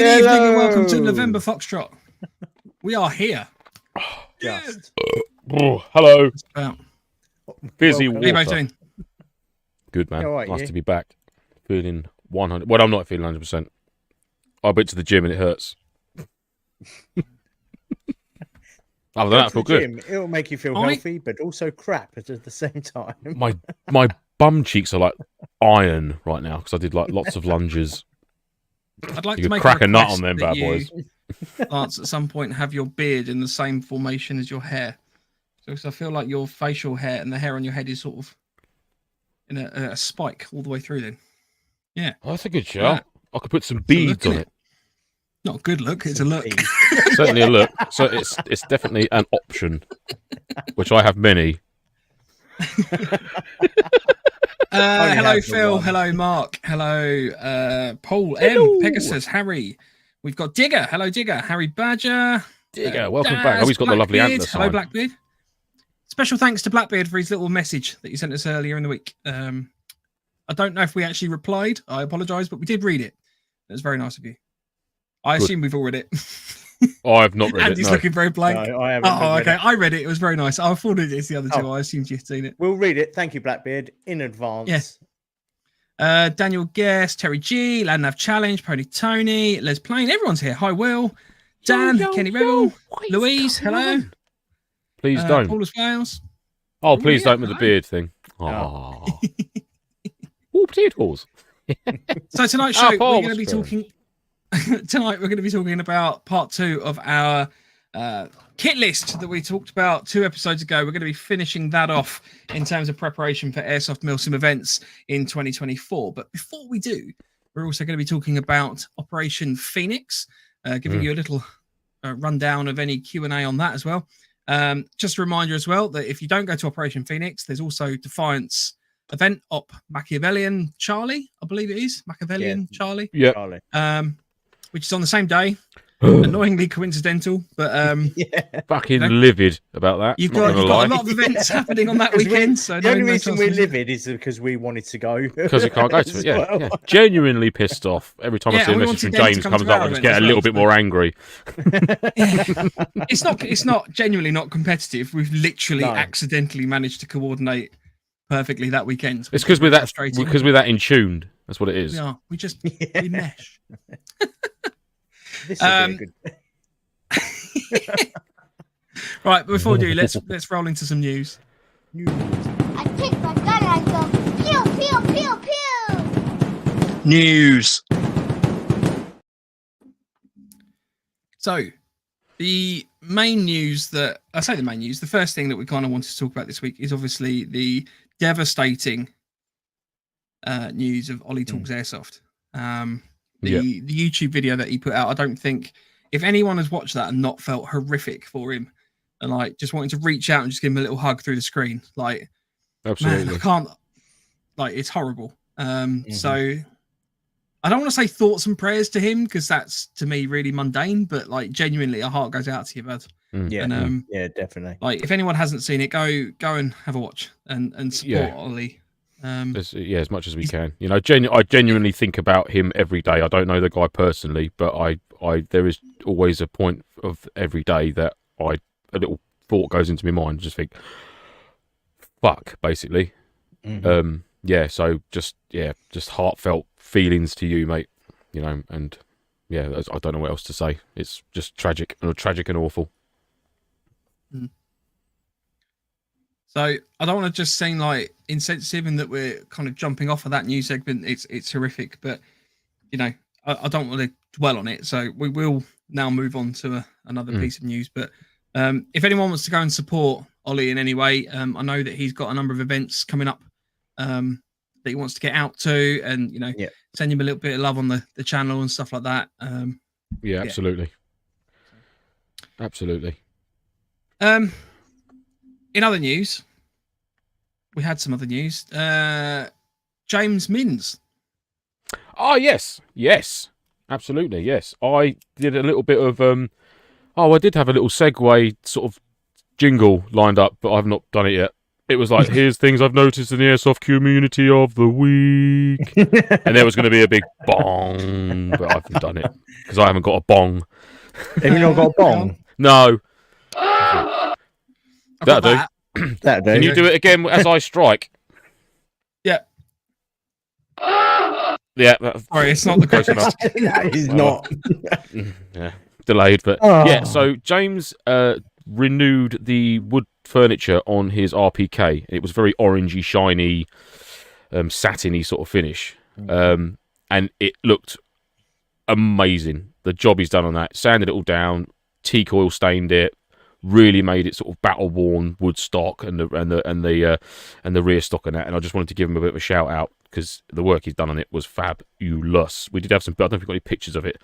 evening and welcome to November Foxtrot. We are here. Just. Hello. How Busy are you both water. doing? Good, man. All right, Nice you? to be back. Feeling 100. Well, I'm not feeling 100%. I went to the gym and it hurts. Other than that, I feel good. Gym, it'll make you feel healthy, but also crap at the same time. My bum cheeks are like iron right now because I did like lots of lunges. I'd like You to could make crack a nut request on them that bad boys. Lance, at some point, have your beard in the same formation as your hair. So I feel like your facial hair and the hair on your head is sort of in a spike all the way through. Then, yeah, Oh, that's a good shout. I could put some beads on it. Not a good look. It's a look. Certainly a look. So it's definitely an option, which I have many. Hello, Phil. Hello, Mark. Hello, Paul. M. Pegasus. Harry. We've got Digger. Hello, Digger. Harry Badger. Digger, welcome back. Oh, he's got the lovely antler sign. Hello, Blackbeard. Special thanks to Blackbeard for his little message that he sent us earlier in the week. I don't know if we actually replied. I apologise, but we did read it. It was very nice of you. I assume we've all read it. Oh, I've not read it. Andy's No. looking very blank. No, I haven't. Oh, read okay. it. I read it. It was very nice. I forwarded it to the other two. I assumed you'd seen it. We'll read it. Thank you, Blackbeard, in advance. Yes. Daniel Guest, Terry G, Landnav Challenge, Pony Tony, Les Plain. Everyone's here. Hi, Will. Dan, Kenny Rebel, Louise. Hello. Please don't. Paulus Wales. Oh, please yeah, don't with the beard thing. Oh. Oh, potatoes. So tonight's show, Paul we're going to be was talking. Tonight, we're going to be talking about part 2 of our kit list that we talked about 2 episodes ago. We're going to be finishing that off in terms of preparation for Airsoft MilSim Events in 2024. But before we do, we're also going to be talking about Operation Phoenix, giving you a little rundown of any Q&A on that as well. Just a reminder as well that if you don't go to Operation Phoenix, there's also Defiance event Op Machiavellian Charlie, I believe it is. Machiavellian Charlie. Yeah. Charlie. Which is on the same day. Annoyingly coincidental, but Fucking livid about that. You've got a lot of events happening on that weekend. So The only reason we're livid is because we wanted to go. Because we can't go to it. Yeah, well. yeah. Genuinely pissed off. Every time I see a message from James comes up, I just get a little bit more angry. It's not genuinely not competitive. We've literally accidentally managed to coordinate perfectly that weekend. It's because we're that in tuned. That's what it is. Yeah, we mesh. This would be a good... Right, before we do, let's roll into some news. I take my gun and I go pew pew pew pew. News. So, the main news the first thing that we kind of wanted to talk about this week is obviously the devastating news of Ollie Talks Airsoft. The YouTube video that he put out, I don't think if anyone has watched that and not felt horrific for him and like just wanting to reach out and just give him a little hug through the screen, like, absolutely, man, I can't, like, it's horrible. So I don't want to say thoughts and prayers to him because that's to me really mundane, but like genuinely a heart goes out to you, bud. Yeah, and, yeah, definitely. Like if anyone hasn't seen it, go and have a watch and support Ollie. As much as we can. You know, I genuinely think about him every day. I don't know the guy personally, but I there is always a point of every day that a little thought goes into my mind. Just think, fuck, basically. So just heartfelt feelings to you, mate. You know, and yeah, I don't know what else to say. It's just tragic and awful. So I don't want to just seem like insensitive and that we're kind of jumping off of that news segment. It's horrific, but you know, I don't want to dwell on it. So we will now move on to another piece of news. But if anyone wants to go and support Ollie in any way, I know that he's got a number of events coming up that he wants to get out to, and you know, send him a little bit of love on the channel and stuff like that. Absolutely. Absolutely. In other news, we had some other news. James Minns. Oh, yes. Absolutely, yes. I did a little bit of... I did have a little segue sort of jingle lined up, but I've not done it yet. It was like, here's things I've noticed in the airsoft community of the week. And there was going to be a big bong, but I haven't done it because I haven't got a bong. Have you not got a bong? No. I've That'll got do. that. That'll do. Can you do it again as I strike? Yeah. Yeah. Sorry, it's not the Close enough. That is not. Yeah. Delayed, but yeah. So James renewed the wood furniture on his RPK. It was very orangey, shiny, satiny sort of finish, and it looked amazing. The job he's done on that, sanded it all down, teak oil stained it, really made it sort of battle worn wood stock and the rear stock and that. And I just wanted to give him a bit of a shout out because the work he's done on it was fabulous. We did have some, I don't know if we've got any pictures of it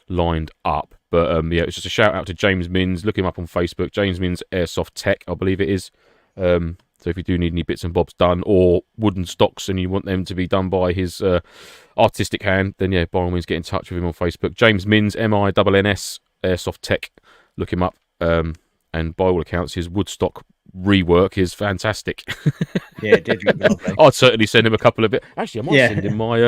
lined up, but yeah, it was just a shout out to James Mins. Look him up on Facebook, James Mins Airsoft Tech, I believe it is. So if you do need any bits and bobs done or wooden stocks and you want them to be done by his artistic hand, then yeah, by all means get in touch with him on Facebook. James Mins, MINNS Airsoft Tech. Look him up. And by all accounts, his Woodstock rework is fantastic. Yeah, it did look lovely. I'd certainly send him a couple of it. Actually, I might send him my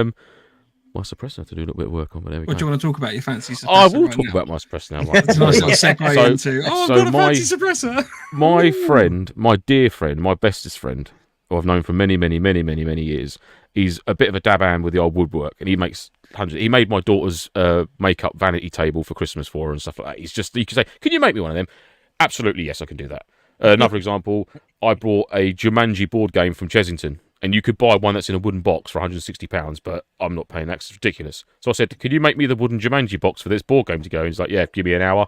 suppressor to do a little bit of work on. But there we What go. do you want to talk about? Your fancy suppressor? I will right talk now? about my suppressor now. It's a nice little segue into. Oh, I've got a fancy suppressor. My friend, my dear friend, my bestest friend, who I've known for many years, he's a bit of a dab hand with the old woodwork, and he makes hundreds. He made my daughter's makeup vanity table for Christmas for her and stuff like that. He's just, you can say, can you make me one of them? Absolutely, yes, I can do that. Another example, I bought a Jumanji board game from Chesington, and you could buy one that's in a wooden box for £160, but I'm not paying that. It's ridiculous. So I said, could you make me the wooden Jumanji box for this board game to go? And he's like, yeah, give me an hour.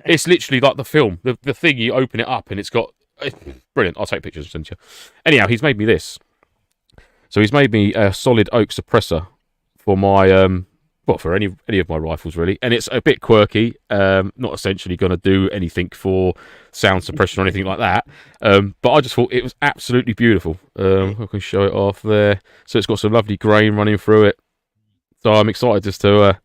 It's literally like the film. The thing, you open it up, and it's brilliant. I'll take pictures and send you. Anyhow, he's made me this. So he's made me a solid oak suppressor for my for any of my rifles really, and it's a bit quirky. Not essentially going to do anything for sound suppression or anything like that. But I just thought it was absolutely beautiful. I can show it off there. So it's got some lovely grain running through it. So I'm excited just to.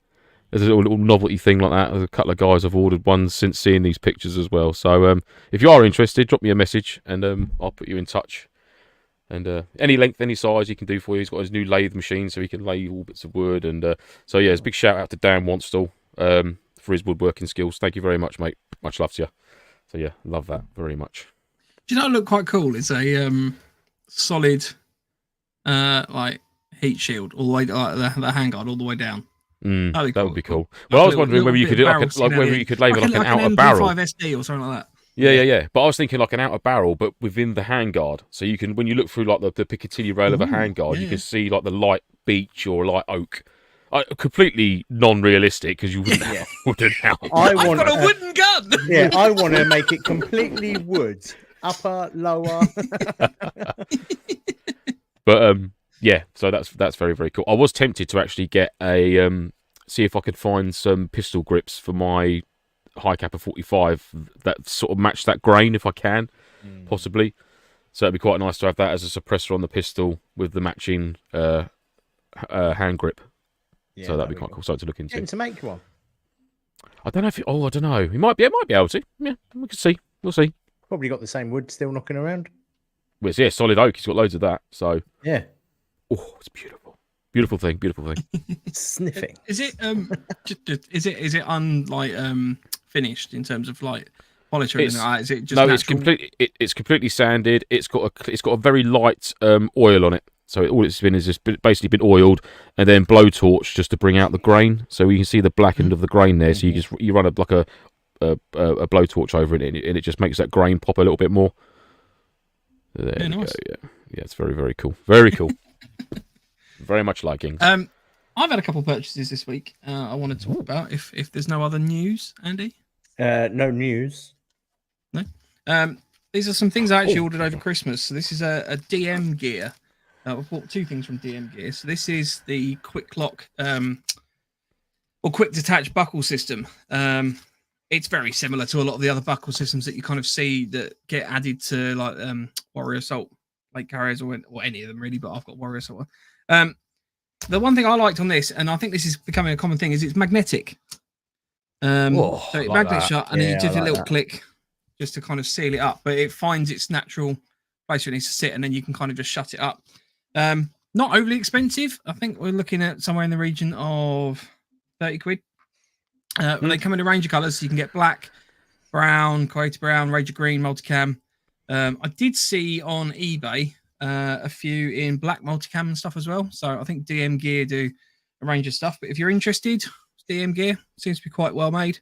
There's a little novelty thing like that. There's a couple of guys have ordered ones since seeing these pictures as well. So if you are interested, drop me a message and I'll put you in touch. And any length, any size he can do for you. He's got his new lathe machine, so he can lay all bits of wood. And so yeah, it's a big shout out to Dan Wanstall for his woodworking skills. Thank you very much, mate. Much love to you. So yeah, love that very much. Do you know what look quite cool? It's a solid like heat shield all the way, like the handguard all the way down. That Cool. would be cool. Well, I was wondering whether you could do whether you could label like an outer barrel. MP5 SD or something like that. Yeah. But I was thinking like an outer barrel, but within the handguard. So you can, when you look through like the Picatinny rail of a handguard, you can see like the light beech or light oak. Completely non-realistic because you wouldn't have. I've got a wooden gun. Yeah, I want to make it completely wood, upper, lower. But yeah, so that's very, very cool. I was tempted to actually get a see if I could find some pistol grips for my high capper 45 that sort of match that grain if I can, possibly. So it'd be quite nice to have that as a suppressor on the pistol with the matching hand grip. Yeah, so that'd be quite cool. Something to look into. Get him to make one. I don't know if. I don't know. He might be able to. Yeah, we could see. We'll see. Probably got the same wood still knocking around. Well, yeah, solid oak. He's got loads of that. So yeah. Oh, it's beautiful. Beautiful thing. Sniffing. Is it is it finished in terms of like polish or anything like that? Is it just no? natural? It's completely sanded. It's got a very light oil on it. So all it's been is just basically been oiled and then blowtorch just to bring out the grain. So you can see the black end of the grain there. So you run a blowtorch over it and it just makes that grain pop a little bit more. There you nice. go. Yeah, it's very, very cool. Very cool. Very much liking. I've had a couple of purchases this week. I want to talk about if there's no other news, Andy. No news. No. These are some things I actually ordered over Christmas. So this is a DM gear. I bought two things from DM Gear. So this is the quick lock or quick detach buckle system. It's very similar to a lot of the other buckle systems that you kind of see that get added to like Warrior Assault, like carriers or any of them really, but I've got Warrior Assault. The one thing I liked on this, and I think this is becoming a common thing, is it's magnetic. So it magnets shut and then you just a little click just to kind of seal it up, but it finds its natural place where it needs to sit, and then you can kind of just shut it up. Not overly expensive. I think we're looking at somewhere in the region of 30 quid. They come in a range of colours, so you can get black, brown, Kuwaiti brown, Ranger green, multicam. I did see on eBay a few in black multicam and stuff as well. So I think DM Gear do a range of stuff. But if you're interested, DM Gear seems to be quite well made,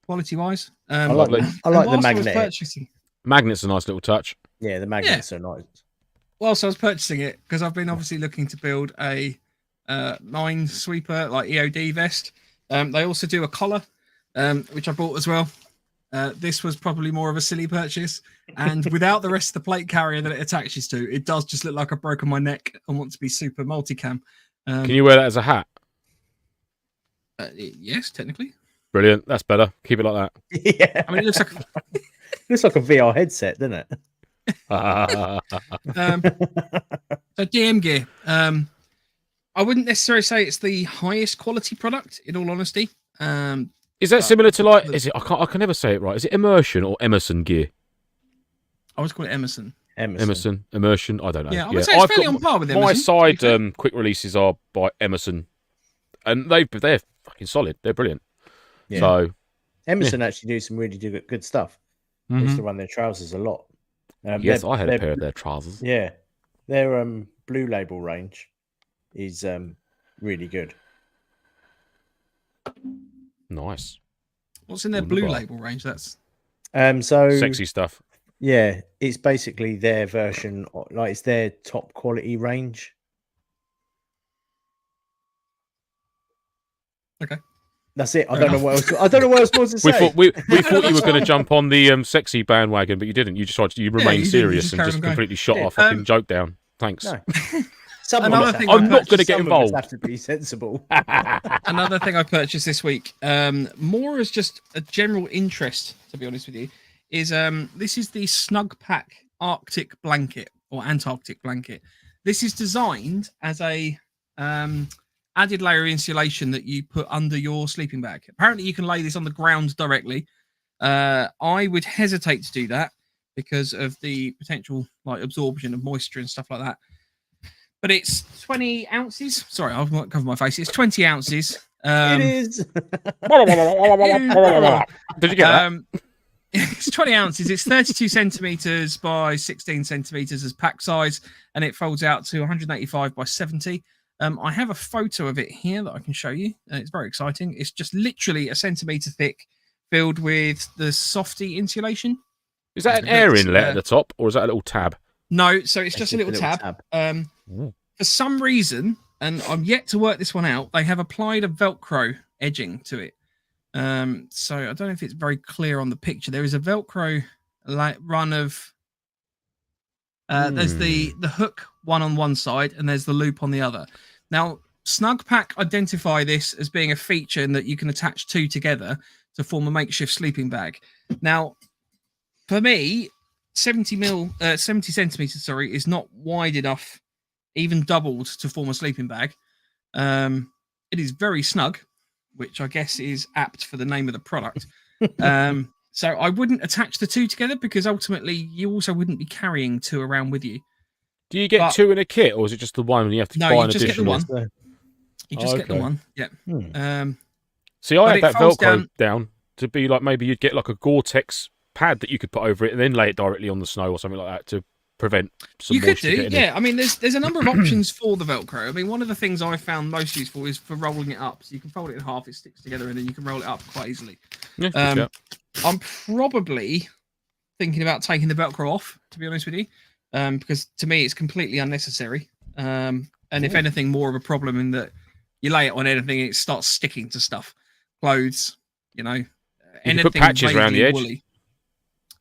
quality wise. I like the magnet. Magnet's a nice little touch. Yeah, the magnets are nice. Whilst I was purchasing it, because I've been obviously looking to build a minesweeper like EOD vest. They also do a collar, which I bought as well. This was probably more of a silly purchase, and without the rest of the plate carrier that it attaches to, it does just look like I've broken my neck and want to be super multicam. Can you wear that as a hat? Yes, technically. Brilliant. That's better. Keep it like that. Yeah. I mean, it looks like looks like a VR headset, doesn't it? So DM Gear. I wouldn't necessarily say it's the highest quality product, in all honesty. Is that similar to like? Is it? I can never say it right. Is it immersion or Emerson gear? I always call it Emerson. Immersion. I don't know. Yeah, I would say it's fairly on par with Emerson. My side quick releases are by Emerson, and they're fucking solid. They're brilliant. Yeah. So Emerson actually do some really good stuff. They used to run their trousers a lot. Yes, I had a pair of their trousers. Yeah, their Blue Label range is really good. Nice. What's in their Blue Label range? That's so sexy stuff. Yeah, it's basically their version, like it's their top quality range. Okay. That's it. I don't know what else. I don't know what else more to say. We thought you were going to jump on the sexy bandwagon, but you didn't. You decided you remained serious and just completely shot our fucking joke down. Thanks. No. Another thing I'm not going to get involved. Have to be sensible. Another thing I purchased this week, more as just a general interest, to be honest with you, is this is the Snug Pack Arctic blanket or Antarctic blanket. This is designed as a added layer of insulation that you put under your sleeping bag. Apparently, you can lay this on the ground directly. I would hesitate to do that because of the potential like absorption of moisture and stuff like that. But it's 20 ounces. Sorry, I won't cover my face. It's 20 ounces. It is. Did you get that? It's 20 ounces. It's 32 centimeters by 16 centimeters as pack size, and it folds out to 185 by 70. I have a photo of it here that I can show you. It's very exciting. It's just literally a centimeter thick, filled with the softy insulation. Is that an air inlet at the top, or is that a little tab? No, so it's just a little tab. For some reason, and I'm yet to work this one out, they have applied a Velcro edging to it. So I don't know if it's very clear on the picture. There is a Velcro run of there's the hook one on one side and there's the loop on the other. Now, Snug Pack identify this as being a feature in that you can attach two together to form a makeshift sleeping bag. Now, for me, 70 centimeters, is not wide enough, even doubled, to form a sleeping bag. It is very snug, which I guess is apt for the name of the product. So I wouldn't attach the two together because ultimately you also wouldn't be carrying two around with you. Do you get two in a kit, or is it just the one and you have to buy an additional? No, you just get the one. You just get the one, yeah. See, I had that Velcro down to be like maybe you'd get like a Gore-Tex pad that you could put over it and then lay it directly on the snow or something like that to prevent some moisture getting in. Yeah. I mean, there's a number of options for the Velcro. I mean, one of the things I found most useful is for rolling it up. So you can fold it in half, it sticks together, and then you can roll it up quite easily. Yeah, I'm probably thinking about taking the Velcro off, to be honest with you, because to me it's completely unnecessary. And if anything, more of a problem in that you lay it on anything, it starts sticking to stuff, clothes, anything. You put patches around the edge. Woolly.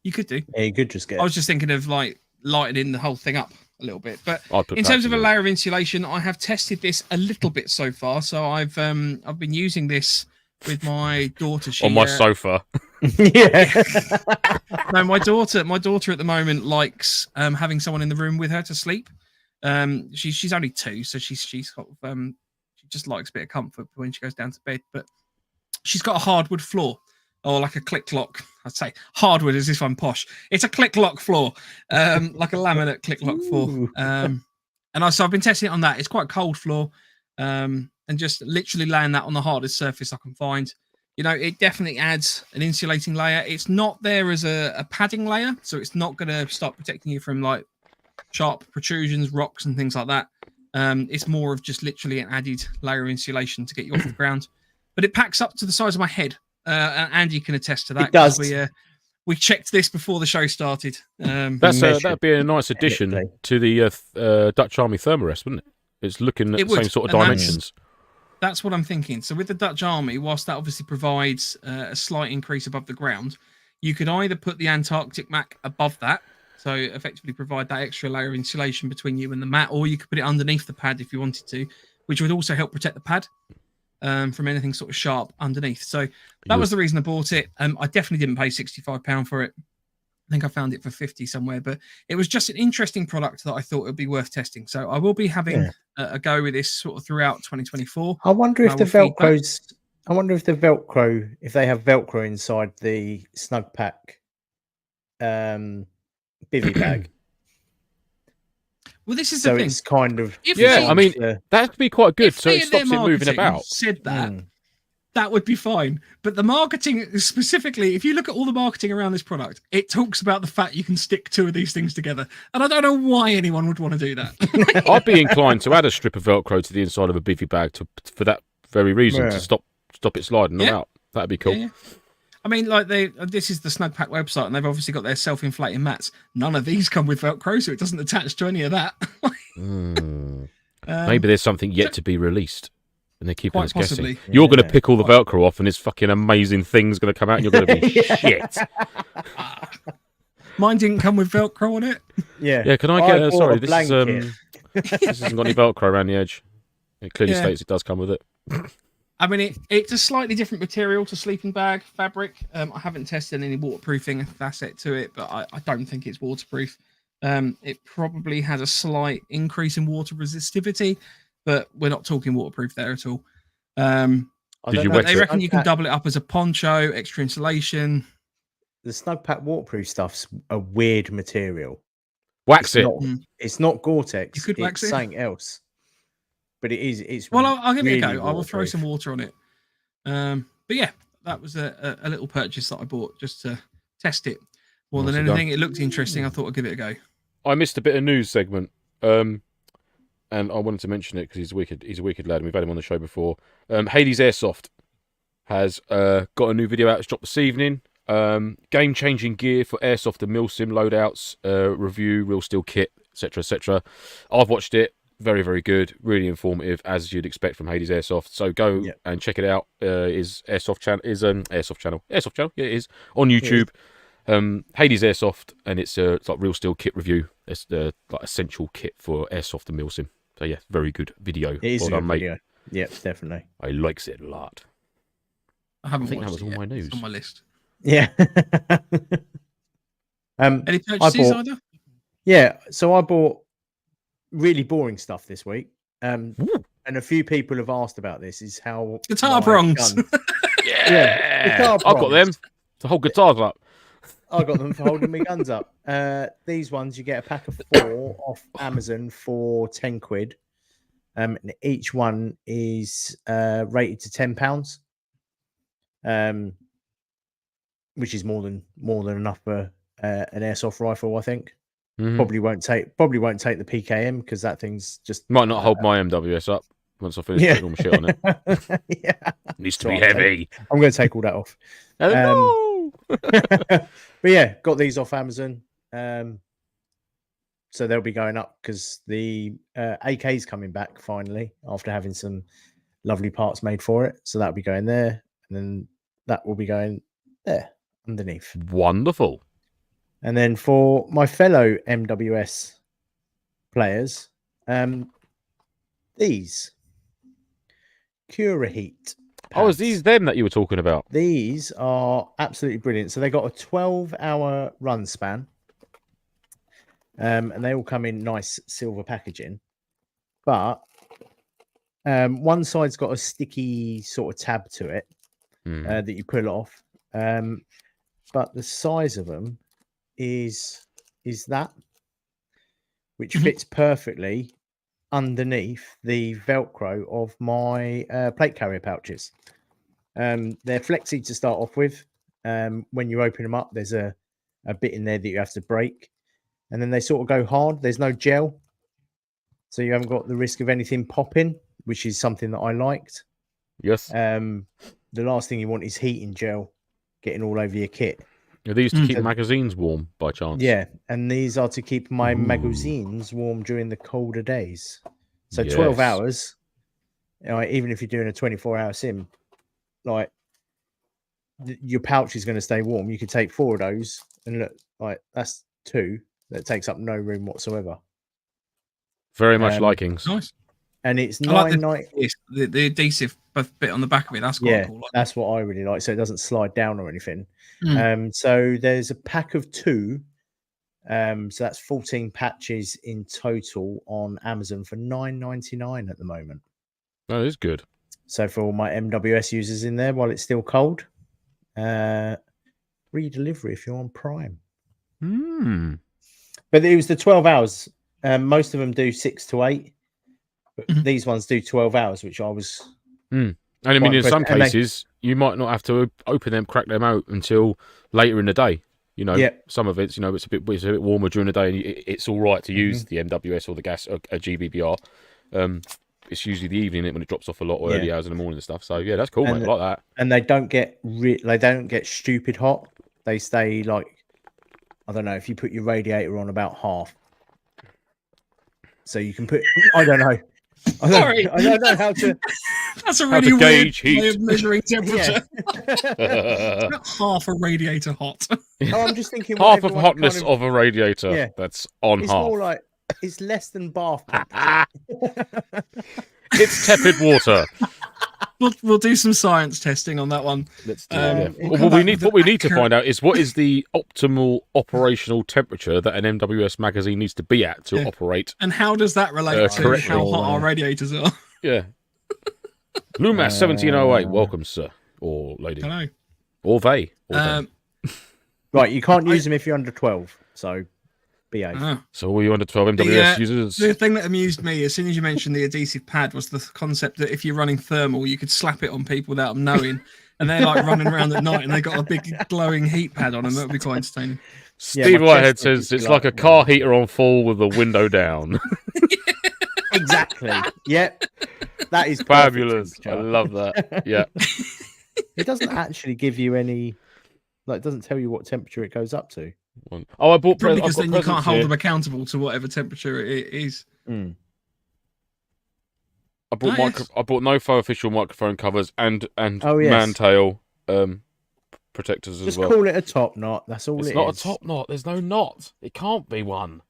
You could do. Yeah, you could just get. I was just thinking of like lightening the whole thing up a little bit, but in terms of a layer of insulation, I have tested this a little bit so far. So I've been using this with my daughter. On my sofa. Yeah. No, my daughter at the moment likes having someone in the room with her to sleep. She's only 2, so she's got she just likes a bit of comfort when she goes down to bed. But she's got a hardwood floor, or like a click lock. I'd say hardwood as if I'm posh. It's a click lock floor, like a laminate click lock floor. And also I've been testing it on that. It's quite a cold floor, and just literally laying that on the hardest surface I can find. You know, it definitely adds an insulating layer. It's not there as a padding layer, so it's not going to start protecting you from like sharp protrusions, rocks, and things like that. It's more of just literally an added layer of insulation to get you off the ground. But it packs up to the size of my head, and Andy can attest to that. It does. We checked this before the show started. That'd be a nice addition to the Dutch Army Thermarest, wouldn't it? It's looking at the same sort of dimensions. That's what I'm thinking. So with the Dutch Army, whilst that obviously provides a slight increase above the ground, you could either put the Antarctic mat above that, so effectively provide that extra layer of insulation between you and the mat, or you could put it underneath the pad if you wanted to, which would also help protect the pad from anything sort of sharp underneath. So that was the reason I bought it. I definitely didn't pay £65 for it. I think I found it for 50 somewhere, but it was just an interesting product that I thought would be worth testing. So I will be having a go with this sort of throughout 2024. I wonder if the Velcro's. I wonder if the Velcro, if they have Velcro inside the Snug Pack bivy bag. Well, this is so the thing. It's kind of I mean that'd be quite good. So it stops it moving about. Said that. That would be fine. But the marketing, specifically, if you look at all the marketing around this product, it talks about the fact you can stick two of these things together. And I don't know why anyone would want to do that. I'd be inclined to add a strip of Velcro to the inside of a bivvy bag for that very reason, to stop it sliding out. That'd be cool. Yeah. I mean, like this is the Snug Pack website, and they've obviously got their self-inflating mats. None of these come with Velcro, so it doesn't attach to any of that. Maybe there's something yet to be released. And they're keeping us possibly. guessing. You're going to pick all the Velcro off, and this fucking amazing thing's going to come out, and you're going to be shit. Mine didn't come with Velcro on it. Yeah. Can I get? Sorry, this hasn't got any Velcro around the edge. It clearly states it does come with it. I mean, it's a slightly different material to sleeping bag fabric. I haven't tested any waterproofing facet to it, but I don't think it's waterproof. It probably has a slight increase in water resistivity, but we're not talking waterproof there at all. They reckon you can double it up as a poncho, extra insulation. The Snug Pack waterproof stuff's a weird material. Wax it. It's not Gore-Tex. You could wax it. It's something else. But it is. It's well, I'll give it a go. I will waterproof. throw some water on it. But yeah, that was a little purchase that I bought just to test it. More than anything, it looked interesting. I thought I'd give it a go. I missed a bit of news segment. And I wanted to mention it because he's a wicked lad, and we've had him on the show before. Hades Airsoft has got a new video out. It's dropped this evening. Game-changing gear for Airsoft and MilSim loadouts, review, real steel kit, etc., etc. I've watched it. Very, very good. Really informative, as you'd expect from Hades Airsoft. So go and check it out. Is Airsoft channel? Yeah, it is on YouTube. Hades Airsoft, and it's like real steel kit review. It's the like essential kit for Airsoft and MilSim. So yeah, very good video. It is a good video. Yeah, definitely. I likes it a lot. I think that was all my news. It's on my list. Yeah. Any purchases either? Yeah, so I bought really boring stuff this week. And a few people have asked about this. Is how guitar prongs. Guitar prongs. I've got them to hold guitars up. I got them for holding my guns up. These ones, you get a pack of 4 off Amazon for £10. And each one is rated to £10. Which is more than enough for an airsoft rifle, I think. Mm-hmm. Probably won't take the PKM because that thing's just might not hold my MWS up once I finish putting all my shit on it. It needs to be heavy. I'm going to take all that off. But yeah, got these off Amazon. So they'll be going up because the AK's coming back finally after having some lovely parts made for it. So that'll be going there, and then that will be going there underneath. Wonderful. And then for my fellow MWS players, these Cura Heat. Oh, is these them that you were talking about? These are absolutely brilliant. So they got a 12-hour run span. And they all come in nice silver packaging. But one side's got a sticky sort of tab to it that you pull off. But the size of them is that, which Mhm. fits perfectly underneath the Velcro of my plate carrier pouches. They're flexy to start off with. When you open them up, there's a bit in there that you have to break, and then they sort of go hard. There's no gel, so you haven't got the risk of anything popping, which is something that I liked. Yes. The last thing you want is heating gel getting all over your kit. Are these to keep magazines warm by chance? Yeah, and these are to keep my Ooh. magazines warm during the colder days. So 12 Yes. hours, even if you're doing a 24-hour sim, like your pouch is going to stay warm. You could take 4 of those, and look, like that's 2 that takes up no room whatsoever. Very much likings. Nice. And it's I like $9.90. the adhesive bit on the back of it. That's quite cool. That's what I really like. So it doesn't slide down or anything. Mm. So there's a pack of 2. So that's 14 patches in total on Amazon for $9.99 at the moment. That is good. So for all my MWS users in there, while it's still cold, re-delivery if you're on Prime. But it was the 12 hours. Most of them do 6 to 8, but these ones do 12 hours, which I was. And I mean, in some cases, you might not have to open them, crack them out until later in the day. You know, some of it's, it's a bit warmer during the day, and it's all right to use the MWS or the gas or a GBBR. It's usually the evening when it drops off a lot, or early hours in the morning and stuff. So yeah, that's cool, mate. I like that. And they don't get stupid hot. They stay like, I don't know, if you put your radiator on about half, so you can put. I don't know. I don't know how to. That's a really weird gauge way of measuring temperature. Yeah. Half a radiator hot. Oh, I'm just thinking half of hotness of a radiator. Yeah. That's on it's half. More like it's less than bath temperature. It's tepid water. We'll do some science testing on that one. Let's do it. Yeah. What we need to find out is what is the optimal operational temperature that an MWS magazine needs to be at to operate. And how does that relate to correctly. how hot our radiators are? Yeah. Lumas 1708, welcome, sir. Or lady. Hello. Or they. Right, you can't use them if you're under 12, so behave. So all you under 12 MWS users? The thing that amused me, as soon as you mentioned the adhesive pad, was the concept that if you're running thermal, you could slap it on people without them knowing, and they're like running around at night and they got a big glowing heat pad on them. That would be quite entertaining. Steve Whitehead says it's like a car heater on full with the window down. Exactly. Yep. That is fabulous. I love that. Yeah. It doesn't actually give you any, like, it doesn't tell you what temperature it goes up to. Oh, I bought because then you can't hold them accountable to whatever temperature it is. I bought I bought NoFo official microphone covers and Mantail protectors as well. Just call it a top knot. That's all it's not a top knot. There's no knot. It can't be one.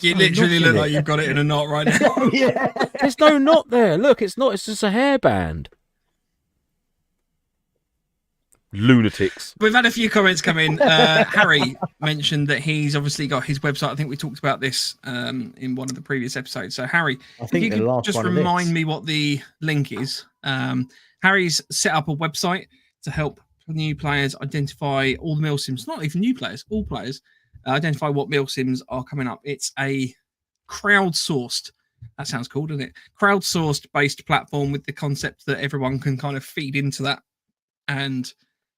You literally look like you've got it in a knot right now. Yeah. There's no knot there. Look, it's not. It's just a hairband. Lunatics. We've had a few comments come in. Harry mentioned that he's obviously got his website. I think we talked about this in one of the previous episodes. So Harry, if you could just remind me what the link is. Harry's set up a website to help new players identify all the MilSims, not even new players, all players, identify what MilSims are coming up. It's a crowdsourced, that sounds cool, doesn't it? Crowdsourced based platform with the concept that everyone can kind of feed into that and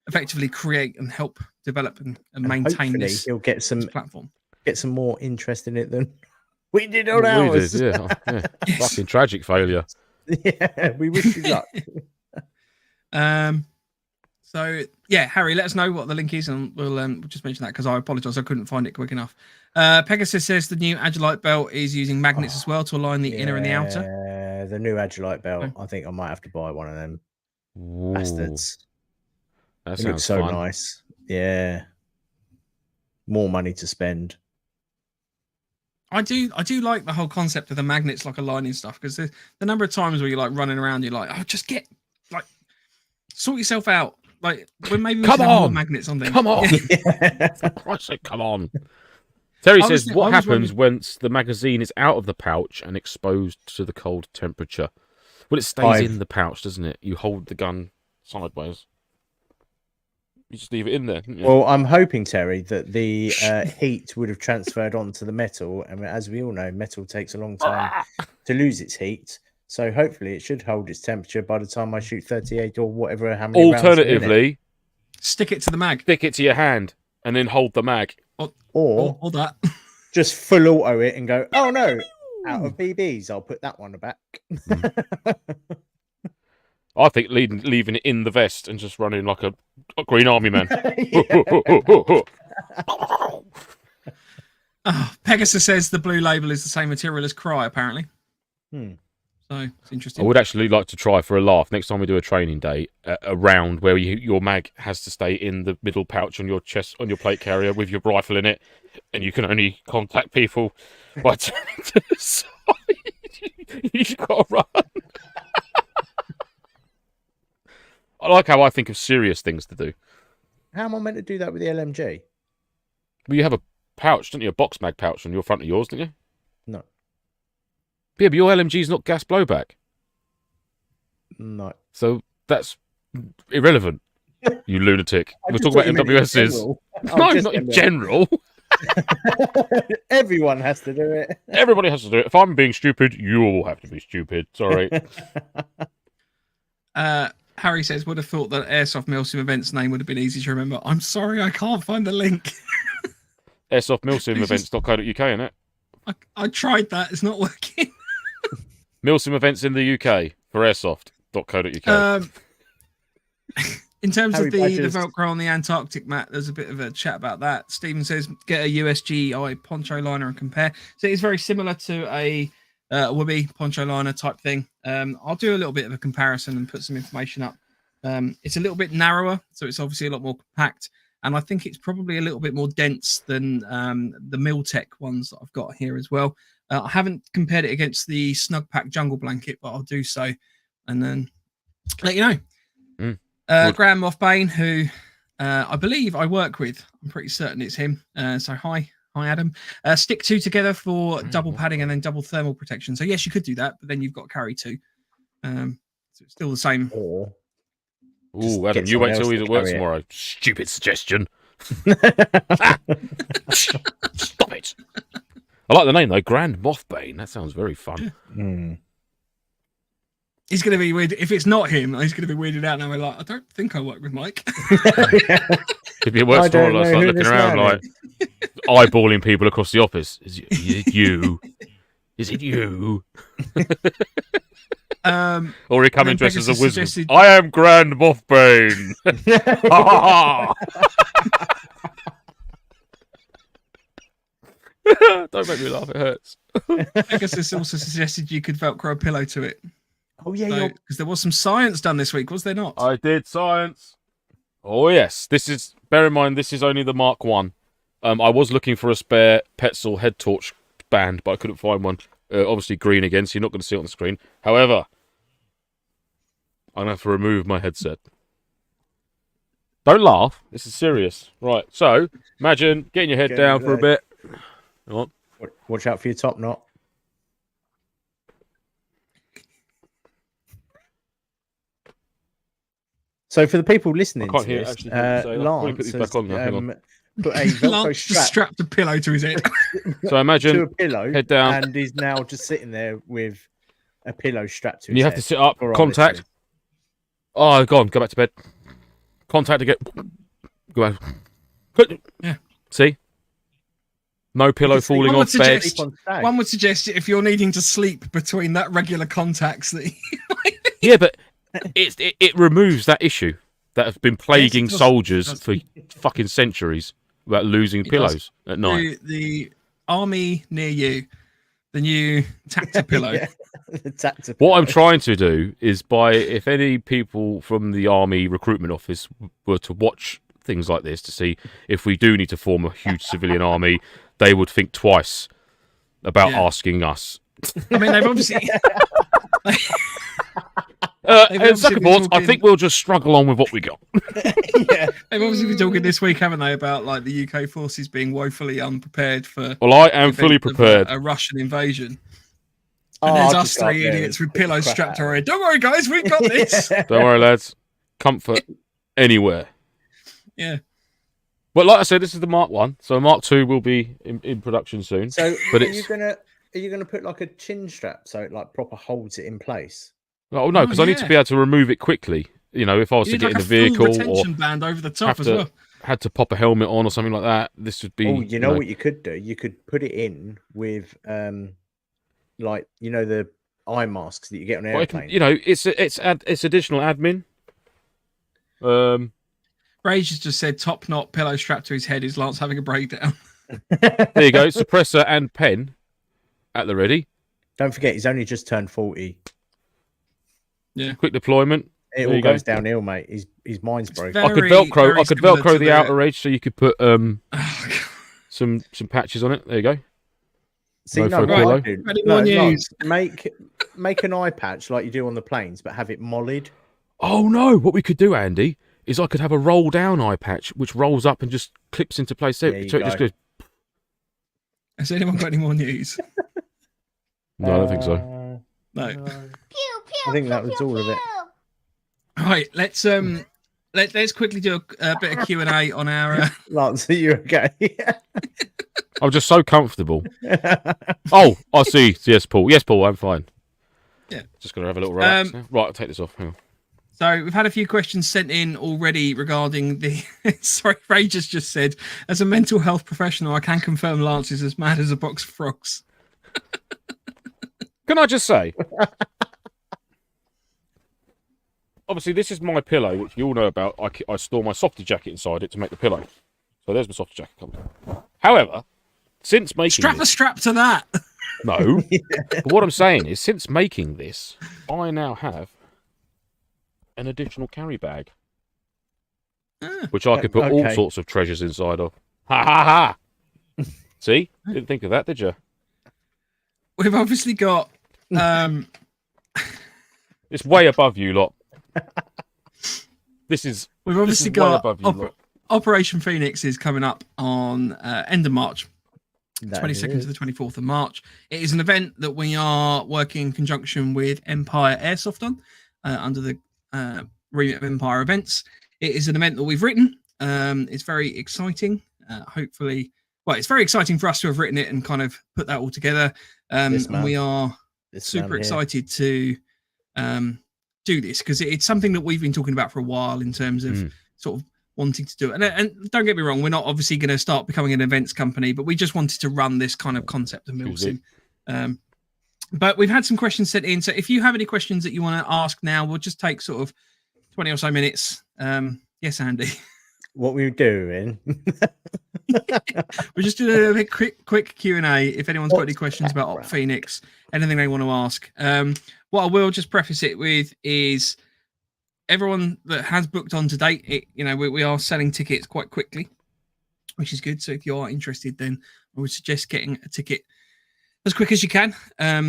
effectively create and help develop and maintain this. He'll get some platform, get some more interest in it than we did on ours. Yeah. Yes. Fucking tragic failure. Yeah, we wish you luck. So yeah, Harry, let us know what the link is, and we'll just mention that because I apologise I couldn't find it quick enough. Pegasus says the new Agilite belt is using magnets as well to align the inner and the outer. The new Agilite belt. I think I might have to buy one of them. Ooh, bastards. That it looks so nice. Yeah. More money to spend. I do like the whole concept of the magnets like aligning stuff, because the number of times where you're like running around, you're like, oh, just get like sort yourself out. Like, when maybe we should have more magnets on there. Come on. For Christ's sake, come on. Terry says, what happens once the magazine is out of the pouch and exposed to the cold temperature? Well, it stays in the pouch, doesn't it? You hold the gun sideways. You just leave it in there. Didn't you? Well, I'm hoping, Terry, that the heat would have transferred onto the metal, and as we all know, metal takes a long time to lose its heat. So hopefully, it should hold its temperature by the time I shoot 38 or whatever. How many rounds are in it. Alternatively, Stick it to the mag. stick it to your hand and then hold the mag. Or that. just full auto it and go, oh no, out of BBs, I'll put that one back. I think leaving it in the vest and just running like a Green Army man. Oh, Pegasus says the blue label is the same material as Cry, apparently. Hmm. So it's I interesting. would actually like to try for a laugh next time we do a training day, a round where your mag has to stay in the middle pouch on your chest, on your plate carrier with your rifle in it, and you can only contact people by turning to the side. You've got to run. I like how I think of serious things to do. How am I meant to do that with the LMG? Well, you have a pouch, don't you? A box mag pouch on your front of yours, don't you? No. Yeah, but your LMG's not gas blowback. No. So that's irrelevant, you lunatic. We're talking about MWSs. No, not in general. Everyone has to do it. Everybody has to do it. If I'm being stupid, you all have to be stupid. Sorry. Harry says, would have thought that Airsoft MilSim Events name would have been easy to remember. I'm sorry, I can't find the link. Airsoft MilSim Events.co.uk, innit? I tried that. It's not working. MilSim Events in the UK for airsoft.co.uk. In terms Harry of the Badger's- Velcro on the Antarctic mat, there's a bit of a chat about that. Stephen says, get a USGI poncho liner and compare. So it's very similar to a Wibby poncho liner type thing. I'll do a little bit of a comparison and put some information up. It's a little bit narrower, so it's obviously a lot more compact. And I think it's probably a little bit more dense than the Miltech ones that I've got here as well. I haven't compared it against the Snug Pack Jungle Blanket, but I'll do so and then let you know. Graham Mothbane, who I believe I work with. I'm pretty certain it's him. So hi Adam. Stick two together for double padding and then double thermal protection. So yes, you could do that, but then you've got to carry two. So it's still the same. Or Ooh, Adam, you wait till he's at work tomorrow. Stupid suggestion. Stop it. I like the name though, Grand Mothbane. That sounds very fun. He's going to be weird. If it's not him, he's going to be weirded out. Now we're like, I don't think I work with Mike. If he works tomorrow, I'll start looking around like eyeballing people across the office. Is it you? Is it you? Or he come in dressed as a wizard. I am Grand Mothbane. Don't make me laugh, it hurts. Pegasus also suggested you could Velcro a pillow to it. Oh, yeah. Because there was some science done this week, was there not? I did science. Oh, yes. Bear in mind, this is only the Mark 1. I was looking for a spare Petzl head torch band, but I couldn't find one. Obviously green again, so you're not going to see it on the screen. However, I'm going to have to remove my headset. Don't laugh. This is serious. Right, so imagine getting your head down for a bit. Hang on. Watch out for your top knot. So for the people listening to this, Lance has put a Velcro strapped a pillow to his head. So imagine to a pillow, head down, and he's now just sitting there with a pillow strapped to his head. You have to sit up, contact. Oh, go on, go back to bed. Contact again. Go back. Yeah. See? No pillow falling off bed. One would suggest if you're needing to sleep between that regular contacts that yeah, but it removes that issue that has been plaguing soldiers for fucking centuries about losing pillows at night. The army near you, the new Tacta pillow. What I'm trying to do is if any people from the army recruitment office were to watch things like this to see if we do need to form a huge civilian army, they would think twice about asking us. I mean, they've obviously... and second thoughts, I think we'll just struggle on with what we got. They've obviously been talking this week, haven't they, about like the UK forces being woefully unprepared for... Well, I am fully prepared. A Russian invasion. And there's us three idiots with pillows strapped to our head. Don't worry, guys, we've got this. Don't worry, lads. comfort anywhere. Yeah. But like I said, this is the Mark 1, so Mark 2 will be in production soon. So, but are you gonna put like a chin strap so it like proper holds it in place? Oh no, because I need to be able to remove it quickly. You know, if I was to get in the vehicle full retention band over the top as well. Had to pop a helmet on or something like that. This would be. Oh, you know what you could do? You could put it in with like the eye masks that you get on airplanes. It's additional admin. Rage has just said top knot pillow strapped to his head is Lance having a breakdown. There you go, suppressor and pen at the ready. Don't forget, he's only just turned 40. Yeah, quick deployment. It all goes downhill, mate. His mind's broken. I could velcro the outer edge so you could put some patches on it. There you go. See, make an eye patch like you do on the planes, but have it mollied. Oh no! What we could do, Andy, is I could have a roll down eye patch which rolls up and just clips into place. So it just goes. Has anyone got any more news? No, I don't think so. No. Pew, pew, I think that was all of it. Right, let's quickly do a bit of Q&A on our. Lance, are you okay? I'm just so comfortable. Oh, I see. Yes, Paul. Yes, Paul. I'm fine. Yeah, just gonna have a little relax now. Right, I'll take this off. Hang on. So we've had a few questions sent in already regarding the. Sorry, Rage has just said, as a mental health professional, I can confirm Lance is as mad as a box of frogs. Can I just say? Obviously, this is my pillow, which you all know about. I store my softy jacket inside it to make the pillow. So there's my softy jacket coming. However, since making a strap to that. No. But what I'm saying is, since making this, I now have an additional carry bag, which I could put all sorts of treasures inside of. Ha ha ha! See? Didn't think of that, did you? We've obviously got. It's way above you lot. We've obviously got Operation Phoenix is coming up on end of March, 22nd to the 24th of March. It is an event that we are working in conjunction with Empire Airsoft on under the remit of Empire Events. It is an event that we've written. It's very exciting. Hopefully, it's very exciting for us to have written it and kind of put that all together. And we are super excited to do this because it's something that we've been talking about for a while in terms of sort of wanting to do it. And don't get me wrong, we're not obviously going to start becoming an events company, but we just wanted to run this kind of concept of MilSim. But we've had some questions sent in. So if you have any questions that you want to ask now, we'll just take sort of 20 or so minutes. Yes, Andy. What we're doing. We're just doing a quick Q&A. If anyone's got any questions about Op Phoenix, anything they want to ask. What I will just preface it with is everyone that has booked on to date, we are selling tickets quite quickly, which is good. So if you are interested, then I would suggest getting a ticket as quick as you can,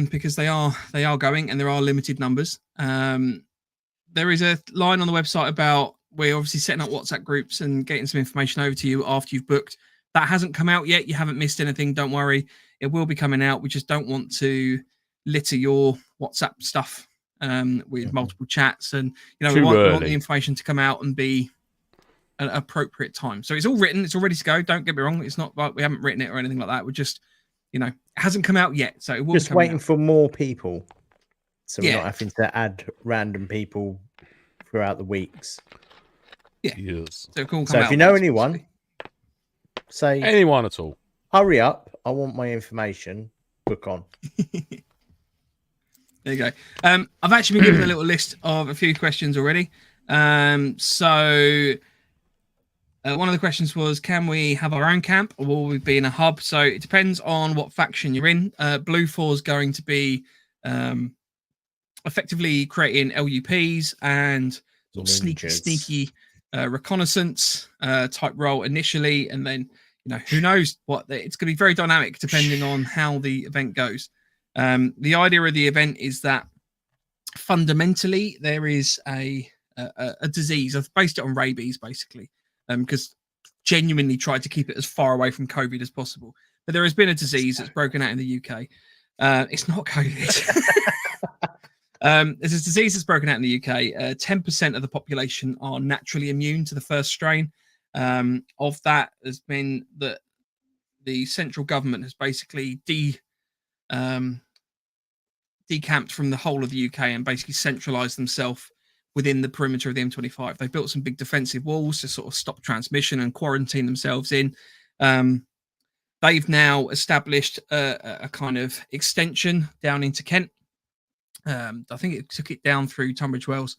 because they are going and there are limited numbers. There is a line on the website about we're obviously setting up WhatsApp groups and getting some information over to you after you've booked. That hasn't come out yet. You haven't missed anything. Don't worry. It will be coming out. We just don't want to litter your WhatsApp stuff with multiple chats. And, we want the information to come out and be an appropriate time. So it's all written. It's all ready to go. Don't get me wrong. It's not like we haven't written it or anything like that. We're just, it hasn't come out yet. So it will just waiting for more people. So we're not having to add random people throughout the weeks. Yeah. Yes. So if you know anyone, say anyone at all, hurry up. I want my information. Book on. There you go. I've actually been given a little list of a few questions already. So one of the questions was, can we have our own camp or will we be in a hub? So it depends on what faction you're in. Blue 4 is going to be effectively creating LUPs and sort of sneaky reconnaissance type role initially, and then who knows what it's going to be. Very dynamic depending on how the event goes. The idea of the event is that fundamentally there is a disease. I've based it on rabies basically, because genuinely tried to keep it as far away from COVID as possible. But there has been a disease that's broken out in the UK. It's not COVID. There's this disease that's broken out in the UK. 10% of the population are naturally immune to the first strain. Of that has been that the central government has basically decamped from the whole of the UK and basically centralised themselves within the perimeter of the M25. They built some big defensive walls to sort of stop transmission and quarantine themselves in. They've now established a kind of extension down into Kent. I think it took it down through Tunbridge Wells.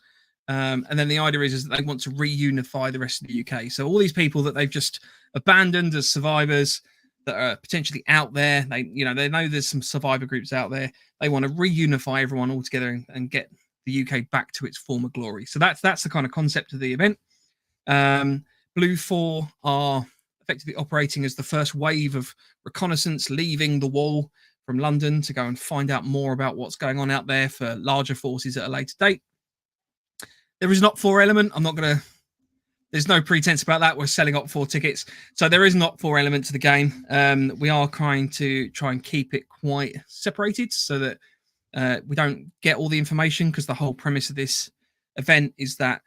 And then the idea is that they want to reunify the rest of the UK. So all these people that they've just abandoned as survivors that are potentially out there, they know there's some survivor groups out there. They want to reunify everyone all together and get the UK back to its former glory. So that's the kind of concept of the event. Blue 4 are effectively operating as the first wave of reconnaissance leaving the wall from London to go and find out more about what's going on out there for larger forces at a later date. There is an Op4 element. There's no pretense about that. We're selling Op4 tickets. So there is an Op4 element to the game. We are trying to keep it quite separated so that we don't get all the information, because the whole premise of this event is that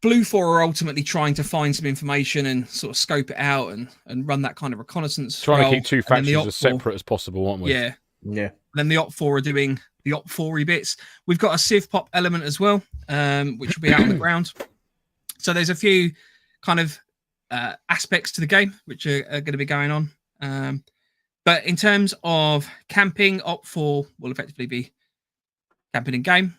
Blue 4 are ultimately trying to find some information and sort of scope it out and run that kind of reconnaissance. Trying to keep two factions as separate as possible, aren't we? Yeah. Yeah. Then the Op4 are doing the Op4-y bits. We've got a Civ Pop element as well, which will be out on the ground. So there's a few kind of aspects to the game which are going to be going on. But in terms of camping, Op4 will effectively be camping in game.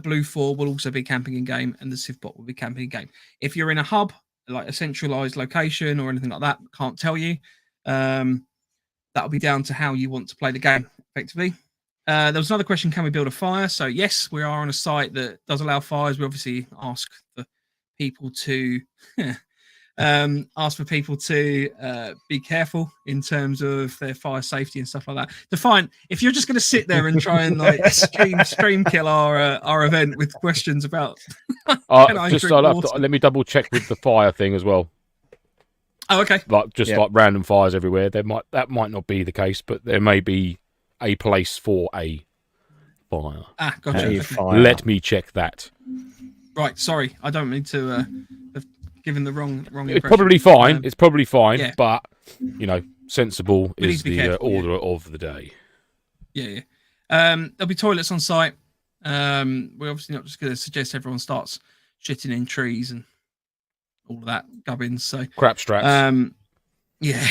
Blue 4 will also be camping in game, and the Civ Pop will be camping in game. If you're in a hub, like a centralized location or anything like that, can't tell you. That'll be down to how you want to play the game, effectively. There was another question, can we build a fire? So yes, we are on a site that does allow fires. We obviously ask for people to be careful in terms of their fire safety and stuff like that. Define, if you're just going to sit there and try and like stream kill our event with questions about let me double check with the fire thing as well. Oh, okay. Like random fires everywhere. That might not be the case, but there may be a place for a fire. Ah, gotcha. Fire. Let me check that. Right, sorry, I don't mean to have given the wrong impression. It's probably fine. It's probably fine, yeah. but sensible We need is to be the careful, order of the day. Yeah. There'll be toilets on site. We're obviously not just going to suggest everyone starts shitting in trees and all of that gubbins. So Crap straps. Yeah.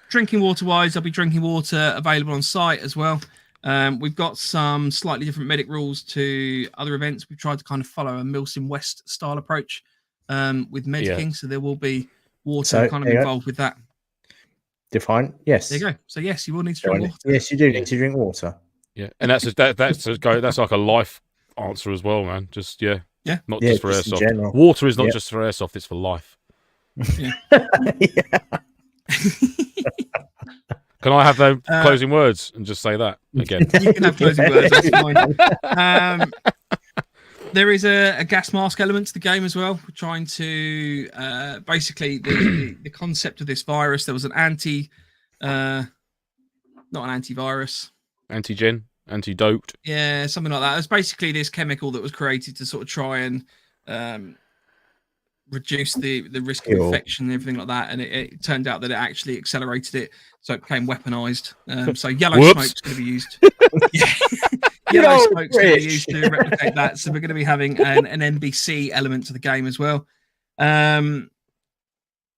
Drinking water wise, there'll be drinking water available on site as well. We've got some slightly different medic rules to other events. We've tried to kind of follow a MilSim West style approach with medicing, so there will be water involved with that. Define. Yes. There you go. So yes, you will need to drink water. Yes, you do need to drink water. Yeah, and that's like a life answer as well, man. Just not just for airsoft. Water is not just for airsoft; it's for life. Yeah. Can I have the closing words and just say that again? You can have closing words. That's fine. There is a gas mask element to the game as well. We're trying to basically the concept of this virus. There was an not an antivirus, antidote. Yeah, something like that. It's basically this chemical that was created to sort of try and reduce the risk of infection and everything like that, and it turned out that it actually accelerated it, so it became weaponized. So yellow smoke's going to be used. Yellow smoke's going to be used to replicate that. So we're going to be having an NBC element to the game as well. There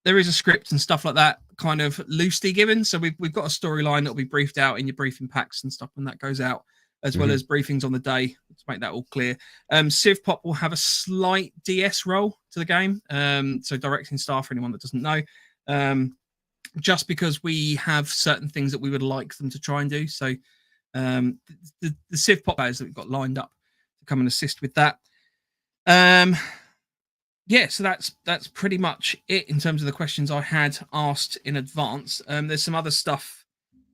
is a script and stuff like that, kind of loosely given. So we've got a storyline that will be briefed out in your briefing packs and stuff when that goes out, as well as briefings on the day to make that all clear. Civ Pop will have a slight DS role to the game, so directing staff for anyone that doesn't know, just because we have certain things that we would like them to try and do. So the Civ Pop players that we've got lined up to come and assist with that. So that's pretty much it in terms of the questions I had asked in advance. There's some other stuff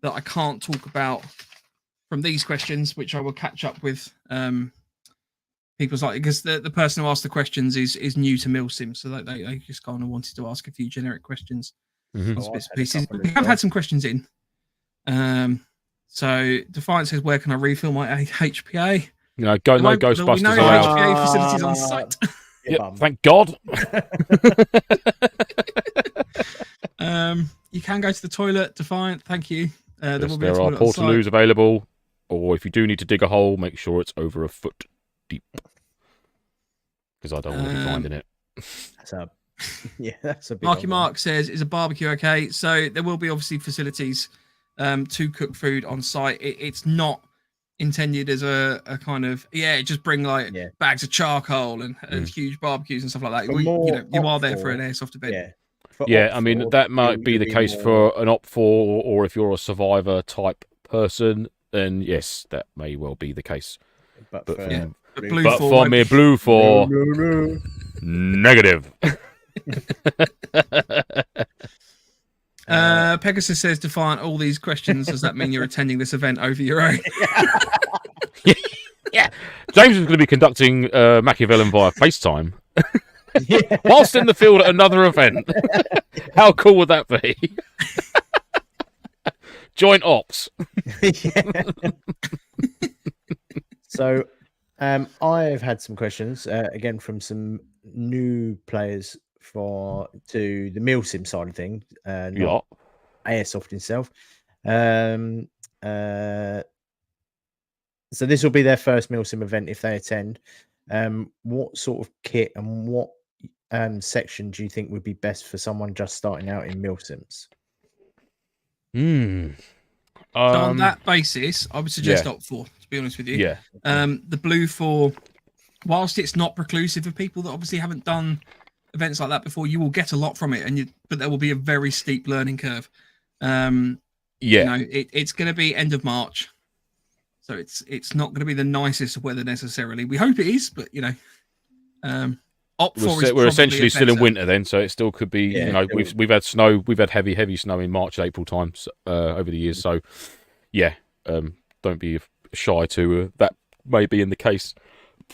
that I can't talk about from these questions, which I will catch up with people's like, because the person who asked the questions is new to MilSim, so they just kind of wanted to ask a few generic questions. Bits and pieces. We have had some questions in. So Defiant says, where can I refill my HPA? You know, go no There'll be Ghostbusters no allowed. HPA facilities on site. Yeah, thank God. You can go to the toilet, Defiant. Thank you. Yes, Will be there are portaloos available, or if you do need to dig a hole, make sure it's over a foot deep, because I don't want to be finding it. That's a big Marky Mark says, is a barbecue okay? So there will be obviously facilities to cook food on site. It's not intended as a kind of just bring like bags of charcoal and huge barbecues and stuff like that. You are there for an airsoft event. I mean, that might be the case for an op4, or if you're a survivor type person, then yes, that may well be the case. But for me, blue for negative. Pegasus says, Defiant, all these questions, does that mean you're attending this event over your own? Yeah. James is going to be conducting Machiavellian via FaceTime whilst in the field at another event. How cool would that be? Joint ops. So I've had some questions again from some new players to the MilSim side of things, not Airsoft itself. So this will be their first MilSim event if they attend. What sort of kit and what section do you think would be best for someone just starting out in MilSims? So on that basis, I would suggest op4, to be honest with you. Yeah. The blue 4, whilst it's not preclusive of people that obviously haven't done events like that before, you will get a lot from it, but there will be a very steep learning curve. It's going to be end of March, so it's not going to be the nicest of weather necessarily. We hope it is, but op4 we're essentially still in winter then, so it still could be. We've had snow, we've had heavy snow in March, April times over the years. So don't be shy to that may be in the case.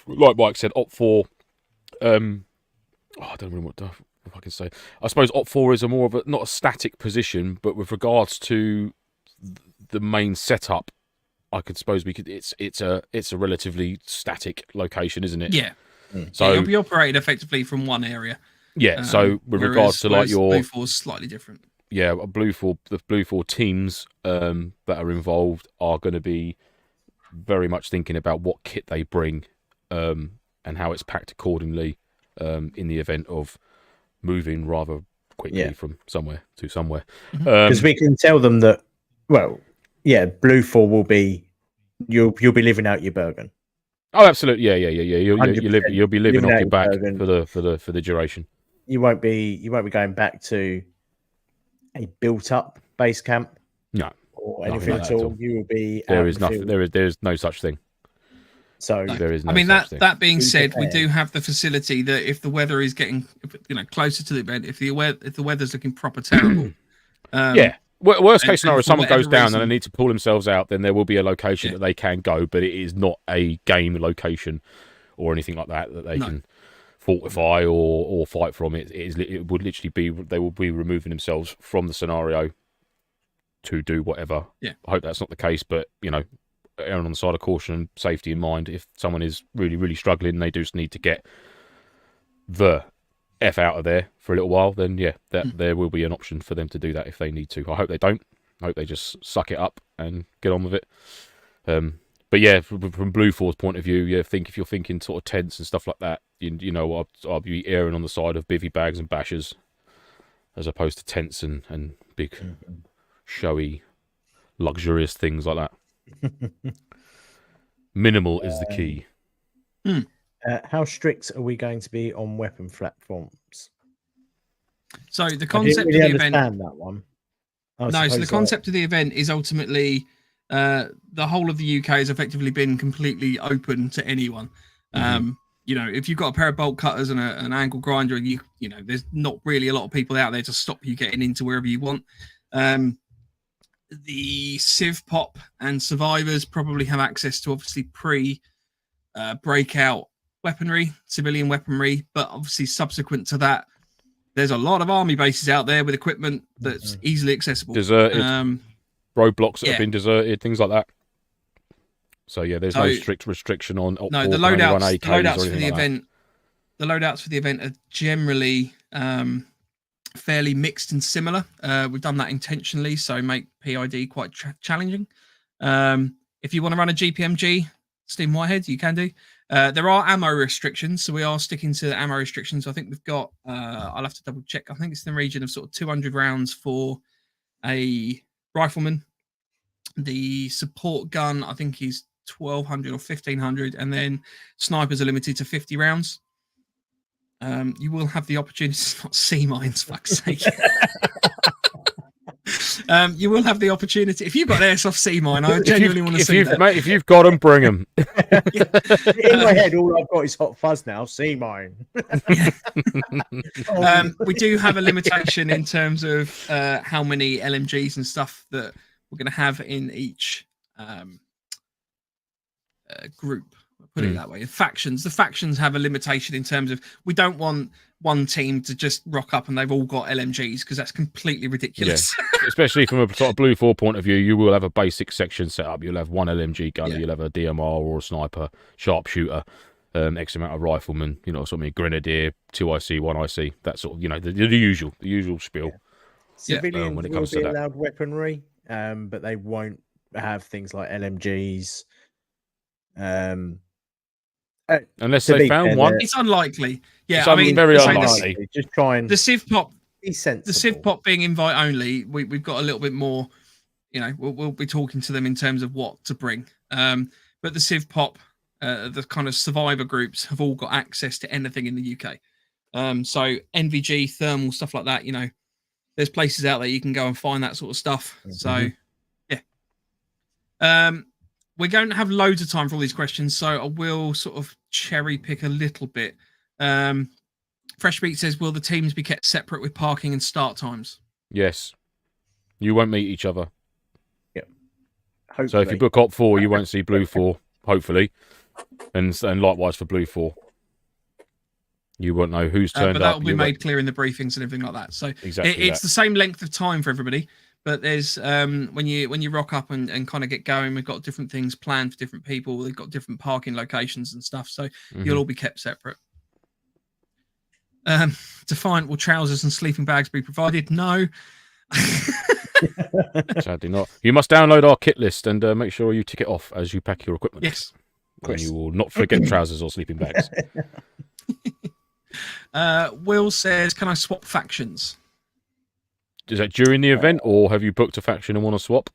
Like Mike said, op4. I don't know what I can say. I suppose op4 is more of not a static position, but with regards to the main setup, I could suppose it's a relatively static location, isn't it? Yeah. So you'll be operated effectively from one area. Yeah. So with regards to like your blue 4 is slightly different. Yeah, the blue 4 teams that are involved are going to be very much thinking about what kit they bring and how it's packed accordingly in the event of moving rather quickly from somewhere to somewhere. Because we can tell them that, blue 4 will be you'll be living out your Bergen. Oh, absolutely, yeah. You'll be living off your back for the duration. You won't be going back to a built-up base camp. No, or anything at all. You will be. There is nothing. There is no such thing. So there is. No that being said, we do have the facility that if the weather is getting closer to the event, if the weather's looking proper terrible, worst case scenario, if someone goes down and they need to pull themselves out, then there will be a location that they can go, but it is not a game location or anything like that they can fortify or fight from. It would literally be they will be removing themselves from the scenario to do whatever. Yeah. I hope that's not the case, but erring on the side of caution, safety in mind. If someone is really, really struggling, they just need to get the F out of there for a little while, then there will be an option for them to do that if they need to. I hope they don't. I hope they just suck it up and get on with it. But from Blue 4's point of view, if you're thinking sort of tents and stuff like that, I'll be erring on the side of bivvy bags and bashers as opposed to tents and big, showy, luxurious things like that. Minimal is the key. How strict are we going to be on weapon platforms? So the concept of the event. That one. So the concept of the event is ultimately the whole of the UK has effectively been completely open to anyone. If you've got a pair of bolt cutters and an angle grinder, and there's not really a lot of people out there to stop you getting into wherever you want. The Civ Pop and survivors probably have access to obviously breakout weaponry, civilian weaponry, but obviously subsequent to that, there's a lot of army bases out there with equipment that's easily accessible. roadblocks that Yeah. have been deserted, things like that. So yeah, there's no So- strict restriction on. No, the or can only run loadouts, AKs the or loadouts for anything the like that. event, the loadouts for the event are generally fairly mixed and similar. We've done that intentionally, so make PID quite challenging. If you want to run a GPMG Steam Whitehead, you can do. There are ammo restrictions, so we are sticking to ammo restrictions. I think we've got. I'll have to double check. I think it's in the region of sort of 200 rounds for a rifleman. The support gun, I think, is 1,200 or 1,500, and then snipers are limited to 50 rounds. You will have the opportunity to not see mines, fuck's sake. You will have the opportunity if you've got an airsoft sea mine. I genuinely want to see that. Mate, if you've got them, bring them. In my head, all I've got is hot fuzz now. See mine. We do have a limitation in terms of how many LMGs and stuff that we're going to have in each group. Put it that way. Factions. The factions have a limitation in terms of we don't want one team to just rock up and they've all got LMGs because that's completely ridiculous. Yeah. Especially from a sort of Blue 4 point of view, you will have a basic section set up. You'll have one LMG gunner, you'll have a DMR or a sniper, sharpshooter, X amount of riflemen, something, grenadier, 2IC, 1IC, that sort of, the usual spiel. Civilians when it will comes to be that. allowed weaponry, but they won't have things like LMGs. Unless to they be found fair, one. It's unlikely. Yeah, It's I mean, very so unlikely. Just try and the Civ Pop, be sensible. the Civ Pop being invite only, we've got a little bit more. We'll be talking to them in terms of what to bring. But the Civ Pop, the kind of survivor groups have all got access to anything in the UK. So NVG, thermal, stuff like that. There's places out there you can go and find that sort of stuff. So, yeah. We're going to have loads of time for all these questions, so I will sort of cherry pick a little bit. Fresh Meat says, will the teams be kept separate with parking and start times? Yes. You won't meet each other. Hopefully. So if you book Op 4, you won't see Blue 4, hopefully. And likewise for Blue 4. You won't know who's turned but up. that will be made clear in the briefings and everything like that. So Exactly it's the same length of time for everybody. But there's when you rock up and kind of get going, we've got different things planned for different people. They've got different parking locations and stuff. So you'll all be kept separate. Defiant, will trousers and sleeping bags be provided? No. Sadly not. You must download our kit list and make sure you tick it off as you pack your equipment. Yes. And you will not forget trousers or sleeping bags. Will says, can I swap factions? Is that during the event, or have you booked a faction and want to swap?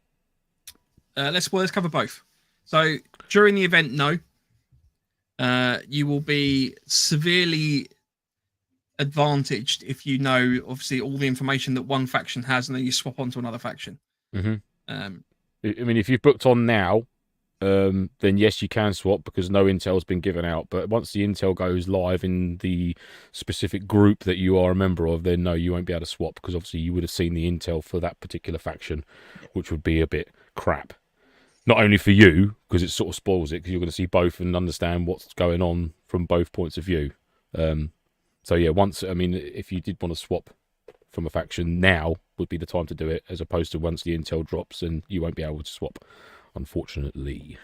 Let's cover both. So during the event, no. You will be severely advantaged if you know, obviously, all the information that one faction has, and then you swap onto another faction. I mean, if you've booked on now, then yes, you can swap because no intel's been given out. But once the intel goes live in the specific group that you are a member of, then no, you won't be able to swap because obviously you would have seen the intel for that particular faction, which would be a bit crap. Not only for you, because it sort of spoils it, because you're going to see both and understand what's going on from both points of view. So yeah, if you did want to swap from a faction, now would be the time to do it, as opposed to once the intel drops and you won't be able to swap. Unfortunately.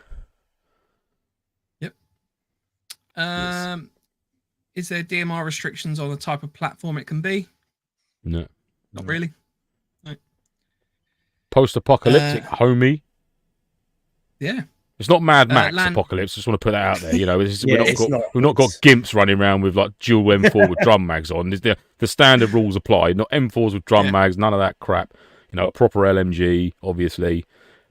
Yep. Yes. Is there DMR restrictions on the type of platform it can be? No. Not really. No. Post-apocalyptic, homie. Yeah. It's not Mad Max apocalypse. Just want to put that out there. We've not got gimps running around with like dual M4 with drum mags on. The standard rules apply. Not M4s with drum mags. None of that crap. A proper LMG, obviously.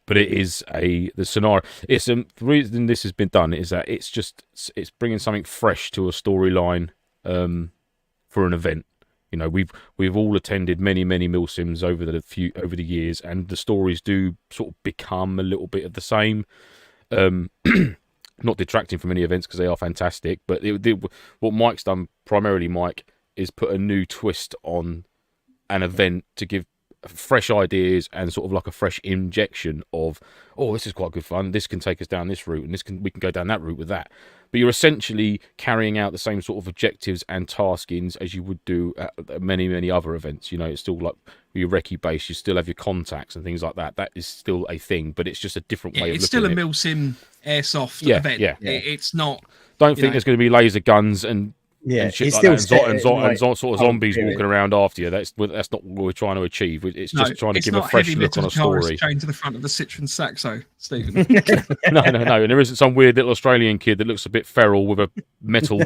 But it is the scenario. It's the reason this has been done is that it's bringing something fresh to a storyline for an event. We've all attended many MilSims over the years, and the stories do sort of become a little bit of the same. Not detracting from any events because they are fantastic, but what Mike's done primarily, Mike, is put a new twist on an event to give fresh ideas and sort of like a fresh injection of, this is quite good fun. This can take us down this route, and we can go down that route with that. But you're essentially carrying out the same sort of objectives and taskings as you would do at many other events. It's still like your recce base, you still have your contacts and things like that. That is still a thing, but it's just a different way of it's looking still a at it. MilSim Airsoft Yeah, event. yeah. It's not. Don't think there's going to be laser guns and shit it's like still that, set and in, like, sort of zombies period. walking around after you. That's not what we're trying to achieve. It's just trying to it's give a not fresh heavy look on a metal guitars story. chained to the front of the Citroen Saxo, Stephen. No. And there isn't some weird little Australian kid that looks a bit feral with a metal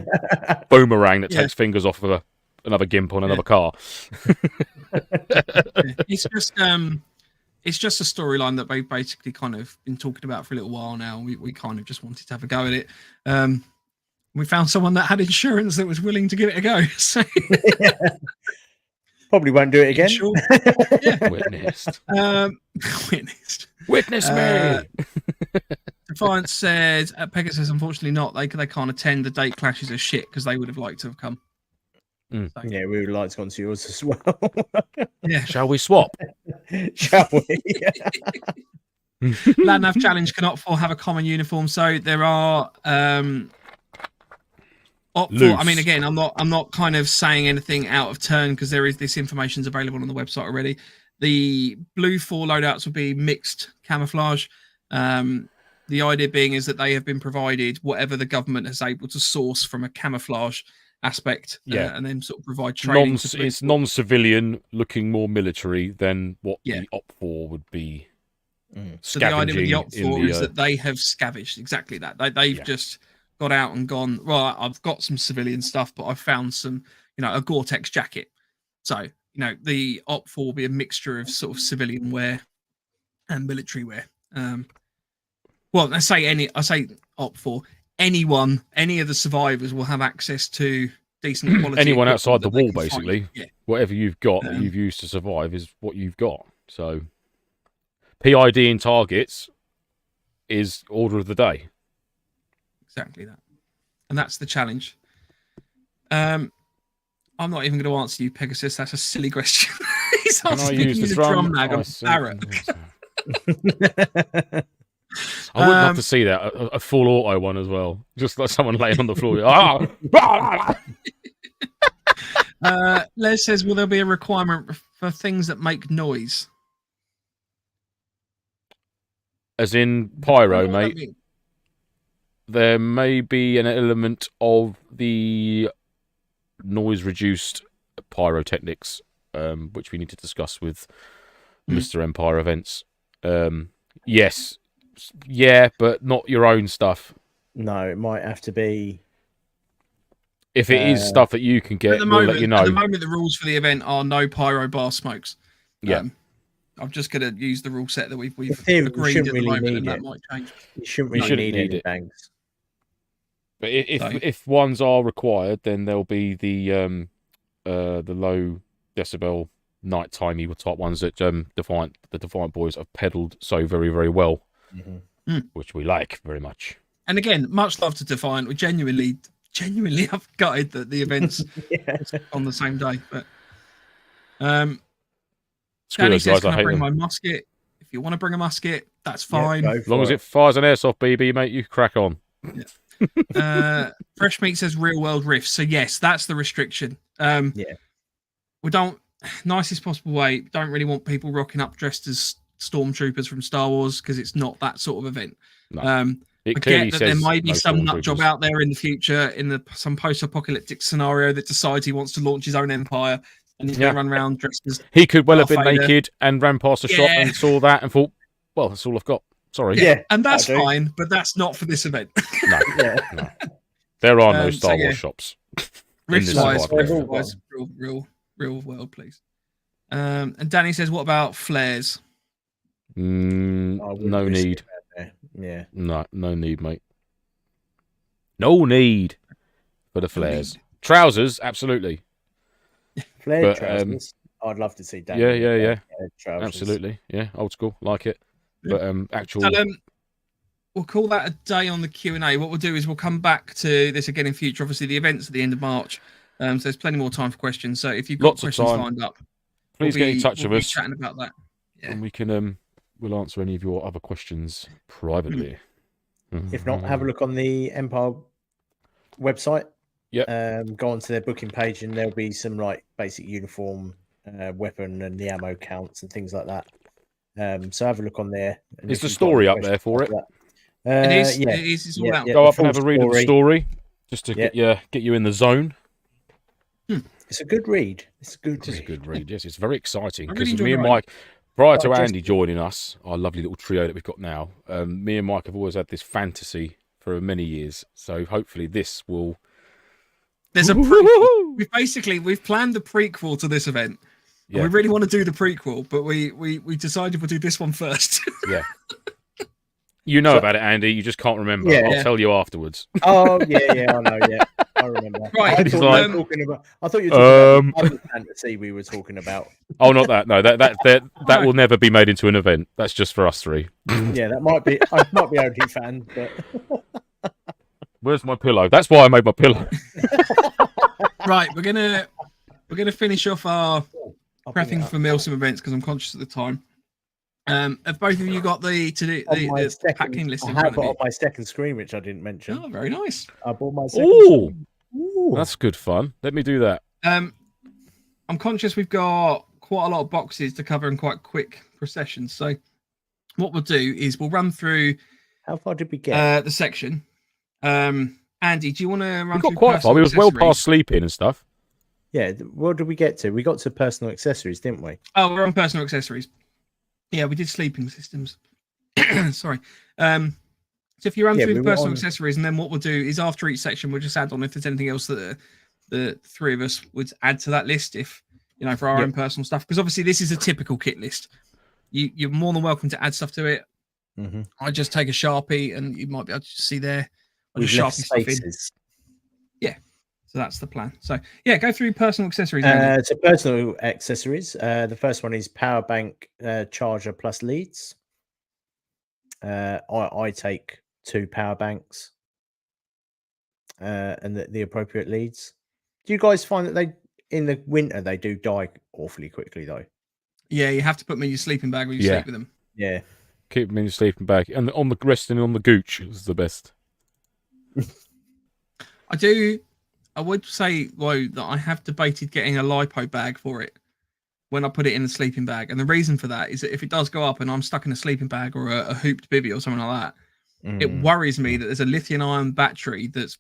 boomerang that takes fingers off of another gimp on another car. It's just a storyline that we've basically kind of been talking about for a little while now. We kind of just wanted to have a go at it. We found someone that had insurance that was willing to give it a go. So probably won't do it again. Yeah. Witnessed. Witnessed. Me. Defiance said, Pegasus says, unfortunately not. They can't attend. The date clashes are shit because they would have liked to have come. So. Yeah, we would like to go on to yours as well. Yeah. Shall we swap? Shall we? Landnav Challenge can opt for have a common uniform. So there are opt for. I mean, again, I'm not kind of saying anything out of turn because this information's available on the website already. The blue 4 loadouts will be mixed camouflage. The idea being is that they have been provided whatever the government is able to source from a camouflage aspect, and then sort of provide training. It's non-civilian, looking more military than what the op4 would be. So the idea with the op4 is that they have scavenged exactly that. They've just got out and gone, right, I've got some civilian stuff, but I've found some, a Gore-Tex jacket. So, the op4 will be a mixture of sort of civilian wear and military wear. Well, I say op4. Anyone, any of the survivors will have access to decent quality. Anyone outside the wall, basically. Yeah. Whatever you've got that you've used to survive is what you've got. So, PID in targets is order of the day. Exactly that. And that's the challenge. I'm not even going to answer you, Pegasus. That's a silly question. He's asking you the drum mag on Barrett. I would love to see that, a full auto one as well. Just like someone laying on the floor. Les says, will there be a requirement for things that make noise? As in pyro, mate. There may be an element of the noise-reduced pyrotechnics, which we need to discuss with Mr. Empire Events. Yes. Yeah, but not your own stuff. No, it might have to be. If it is stuff that you can get, we'll let you know. At the moment, the rules for the event are no pyro bar smokes. Yeah. I'm just going to use the rule set that we've agreed at the moment, and that might change. You shouldn't really need it. Banks. But if ones are required, then there'll be the low decibel night-timey type ones that the Defiant boys have peddled so very, very well, which we like very much. And again, much love to Defiant. We genuinely have gutted that the events on the same day. But Danny says, "Can I bring my musket? If you want to bring a musket, that's fine. As long as it fires an airsoft BB, mate, you crack on." Yeah. Fresh Meat says real world riffs. So yes, that's the restriction. We don't, nicest possible way, don't really want people rocking up dressed as stormtroopers from Star Wars because it's not that sort of event. No. It get that there might be some nut job out there in the future in some post-apocalyptic scenario that decides he wants to launch his own empire and he's going to run around dressed as he could well have been naked and ran past a shop and saw that and thought, well, that's all I've got. Sorry. Yeah, and that's fine, but that's not for this event. No. No. There are no Star Wars shops. Rift-wise, real world, please. And Danny says, what about flares? No need. Yeah. No need, mate. No need for the flares. Trousers, absolutely. Flare trousers. I'd love to see Danny. Yeah. Absolutely. Yeah, old school, like it. But actual. So, we'll call that a day on the Q&A. What we'll do is we'll come back to this again in future. Obviously, the event's at the end of March, so there's plenty more time for questions. So if you've got questions lined up, please get in touch with us. Chatting about that, and we can we'll answer any of your other questions privately. If not, have a look on the Empire website. Yeah. Go onto their booking page, and there'll be some like basic uniform weapon and the ammo counts and things like that. So have a look on there. And Is if the you've got story any up there for it? questions about It is. yeah, It is. It's all out. Go the up and have a full read of the story, just to Yeah. get you in the zone. It's a good read. It's a good It is a read. good read. Yes, it's very exciting I because really me and enjoyed Mike, prior to Digested. Andy joining us, our lovely little trio that we've got now, me and Mike have always had this fantasy for many years. So hopefully this will. There's a prequel. We've planned the prequel to this event. And Yeah. we really want to do the prequel, but we decided we'll do this one first. Yeah. You know So- about it, Andy. You just can't remember. Yeah. I'll tell you afterwards. Oh yeah, I know. Yeah, I remember. Right, I it's thought, like- you were talking about. I thought you were talking about the other fantasy we were talking about. Oh, not that. No, that will never be made into an event. That's just for us three. Yeah, that might be. I might be only fan, but Where's my pillow? That's why I made my pillow. Right, we're gonna finish off our I'll bring it prepping up. for MilSim events because I'm conscious of the time. Have both of you got the On my packing list I in have front it of on you? my second screen, which I didn't mention. Oh, very nice. I bought my second Ooh, screen. Ooh. that's good fun. Let me do that. I'm conscious we've got quite a lot of boxes to cover in quite quick processions. So what we'll do is we'll run through How far did we get? the section. Andy, do you want to run We through got quite far. We personal was well accessories? past sleeping and stuff. Yeah, what did we get to? We got to personal accessories, didn't we? Oh, we're on personal accessories. Yeah, we did sleeping systems. Sorry. So if you run Yeah, through we the were personal on- accessories, and then what we'll do is after each section, we'll just add on if there's anything else that the three of us would add to that list, if you know, for our Yep. own personal stuff. Because obviously this is a typical kit list. You're more than welcome to add stuff to it. Mm-hmm. I just take a Sharpie, and you might be able to see there. I We've just left Sharpie stuff in. spaces. So that's the plan. So yeah, go through personal accessories. Andy. So personal accessories. The first one is power bank, charger plus leads. I take 2 power banks and the appropriate leads. Do you guys find that they in the winter they do die awfully quickly though? Yeah, you have to put them in your sleeping bag when you Yeah. sleep with them. Yeah. Keep them in your sleeping bag. And on the resting on the gooch is the best. I would say though that I have debated getting a lipo bag for it when I put it in the sleeping bag, and the reason for that is that if it does go up and I'm stuck in a sleeping bag or a hooped bivvy or something like that, it worries me that there's a lithium-ion battery that's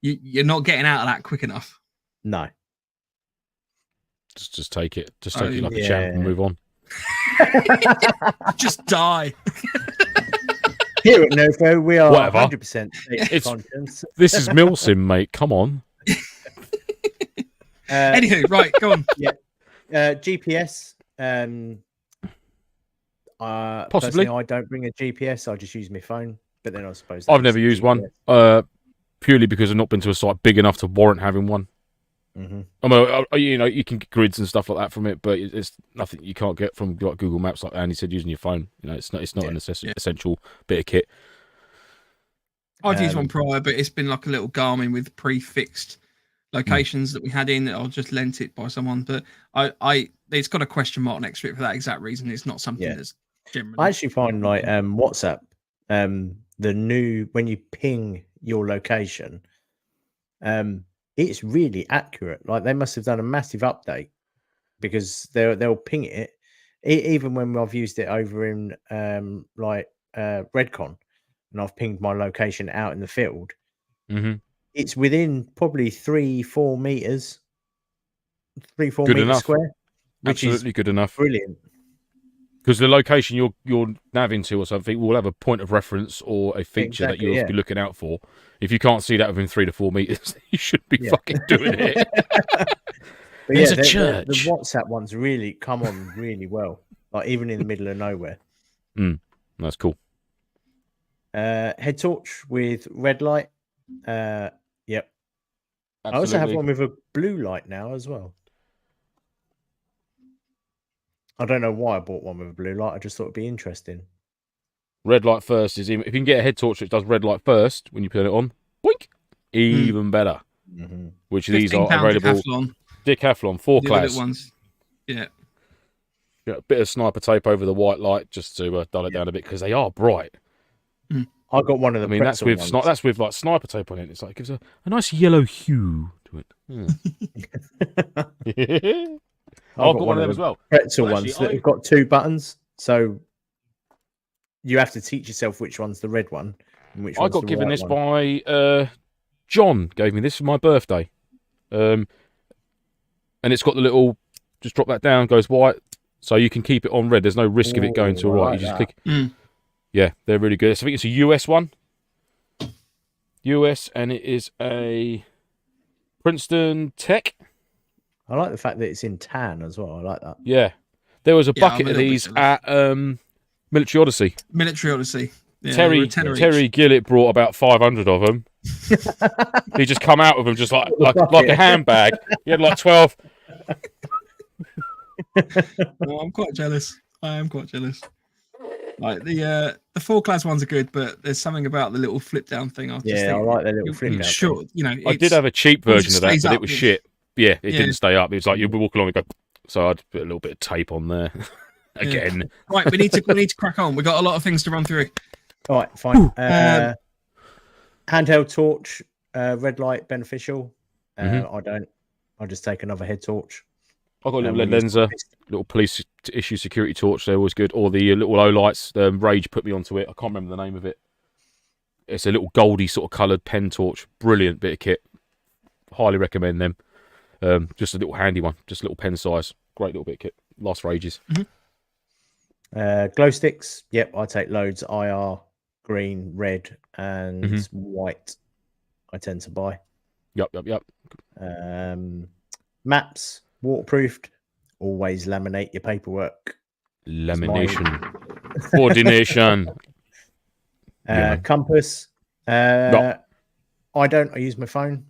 you're not getting out of that quick enough. No. Just take it. Just take it like a yeah. champ and move on. Just die. Here at NoFo, we are Whatever. 100% It's- conscience. This is MilSim, mate. Come on. Anywho, right, go on. GPS. Possibly. Personally, I don't bring a GPS. I just use my phone. But then I suppose I've never used one. Purely because I've not been to a site big enough to warrant having one. Mm-hmm. I mean, you know, you can get grids and stuff like that from it, but it's nothing you can't get from like Google Maps, like Andy said, using your phone. You know, it's not an essential bit of kit. I've used one prior, but it's been like a little Garmin with prefixed locations that we had in. I'll just lent it by someone, but it's got a question mark next to it for that exact reason. It's not something that's generally. I actually find like WhatsApp, the new when you ping your location, it's really accurate. Like they must have done a massive update because they'll ping it. Even when I've used it over in Redcon, and I've pinged my location out in the field, it's within probably 3-4 meters, 3-4 Good meters enough. square, which Absolutely is good enough. brilliant. Because the location you're navving to or something will have a point of reference or a feature that Exactly, you'll be looking out for. If you can't see that within 3 to 4 meters, you should be fucking doing it. But There's a the church. WhatsApp ones really come on really well, like even in the middle of nowhere. That's cool. Head torch with red light. Yep. I also have one with a blue light now as well. I don't know why I bought one with a blue light. I just thought it'd be interesting. Red light first is even, if you can get a head torch that does red light first when you put it on, boink, even better. Mm-hmm. Which these are £15 available. Decathlon, Decathlon, 4 the class. little ones. Yeah. Yeah, a bit of sniper tape over the white light just to dull it down a bit because they are bright. I got one of the. I mean, that's pretzel with ones. that's with like sniper tape on it. It's like it gives a nice yellow hue to it. I've got one of them as well. Pretzel Well, ones actually, that have got 2 buttons, so you have to teach yourself which one's the red one and which I one's got the given white this one. by John. Gave me this for my birthday, and it's got the little. Just drop that down, goes white, so you can keep it on red. There's no risk of it going to Ooh, I white. like You just that. click. Yeah, they're really good. So I think it's a US one. US, and it is a Princeton Tech. I like the fact that it's in tan as well. I like that. Yeah, there was a Yeah, I'm bucket a of little bit these jealous. at Military Odyssey. Military Odyssey. Yeah, they were a tenner each. Terry Gillett brought about 500 of them. He just come out with them just like a handbag. He had like 12. No, I'm quite jealous. I am quite jealous. Like the 4-class ones are good, but there's something about the little flip down thing. I like the little flip down. Sure, you know, I did have a cheap version of that, but it was shit. Yeah, it Yeah. didn't stay up. It was like you'd walk along and go. So I'd put a little bit of tape on there again. Right, we need to crack on. We've got a lot of things to run through. All right, fine. Handheld torch, red light beneficial. I don't. I'll just take another head torch. I got a little lenser, little police issue security torch. They're always good. Or the little low lights. Rage put me onto it. I can't remember the name of it. It's a little goldy sort of coloured pen torch. Brilliant bit of kit. Highly recommend them. Just a little handy one. Just a little pen size. Great little bit of kit. Lasts for ages. Glow sticks. Yep, I take loads. IR, green, red, and white. I tend to buy. Yep. Maps, waterproofed. Always laminate your paperwork. Lamination. Coordination. Compass. I don't. I use my phone.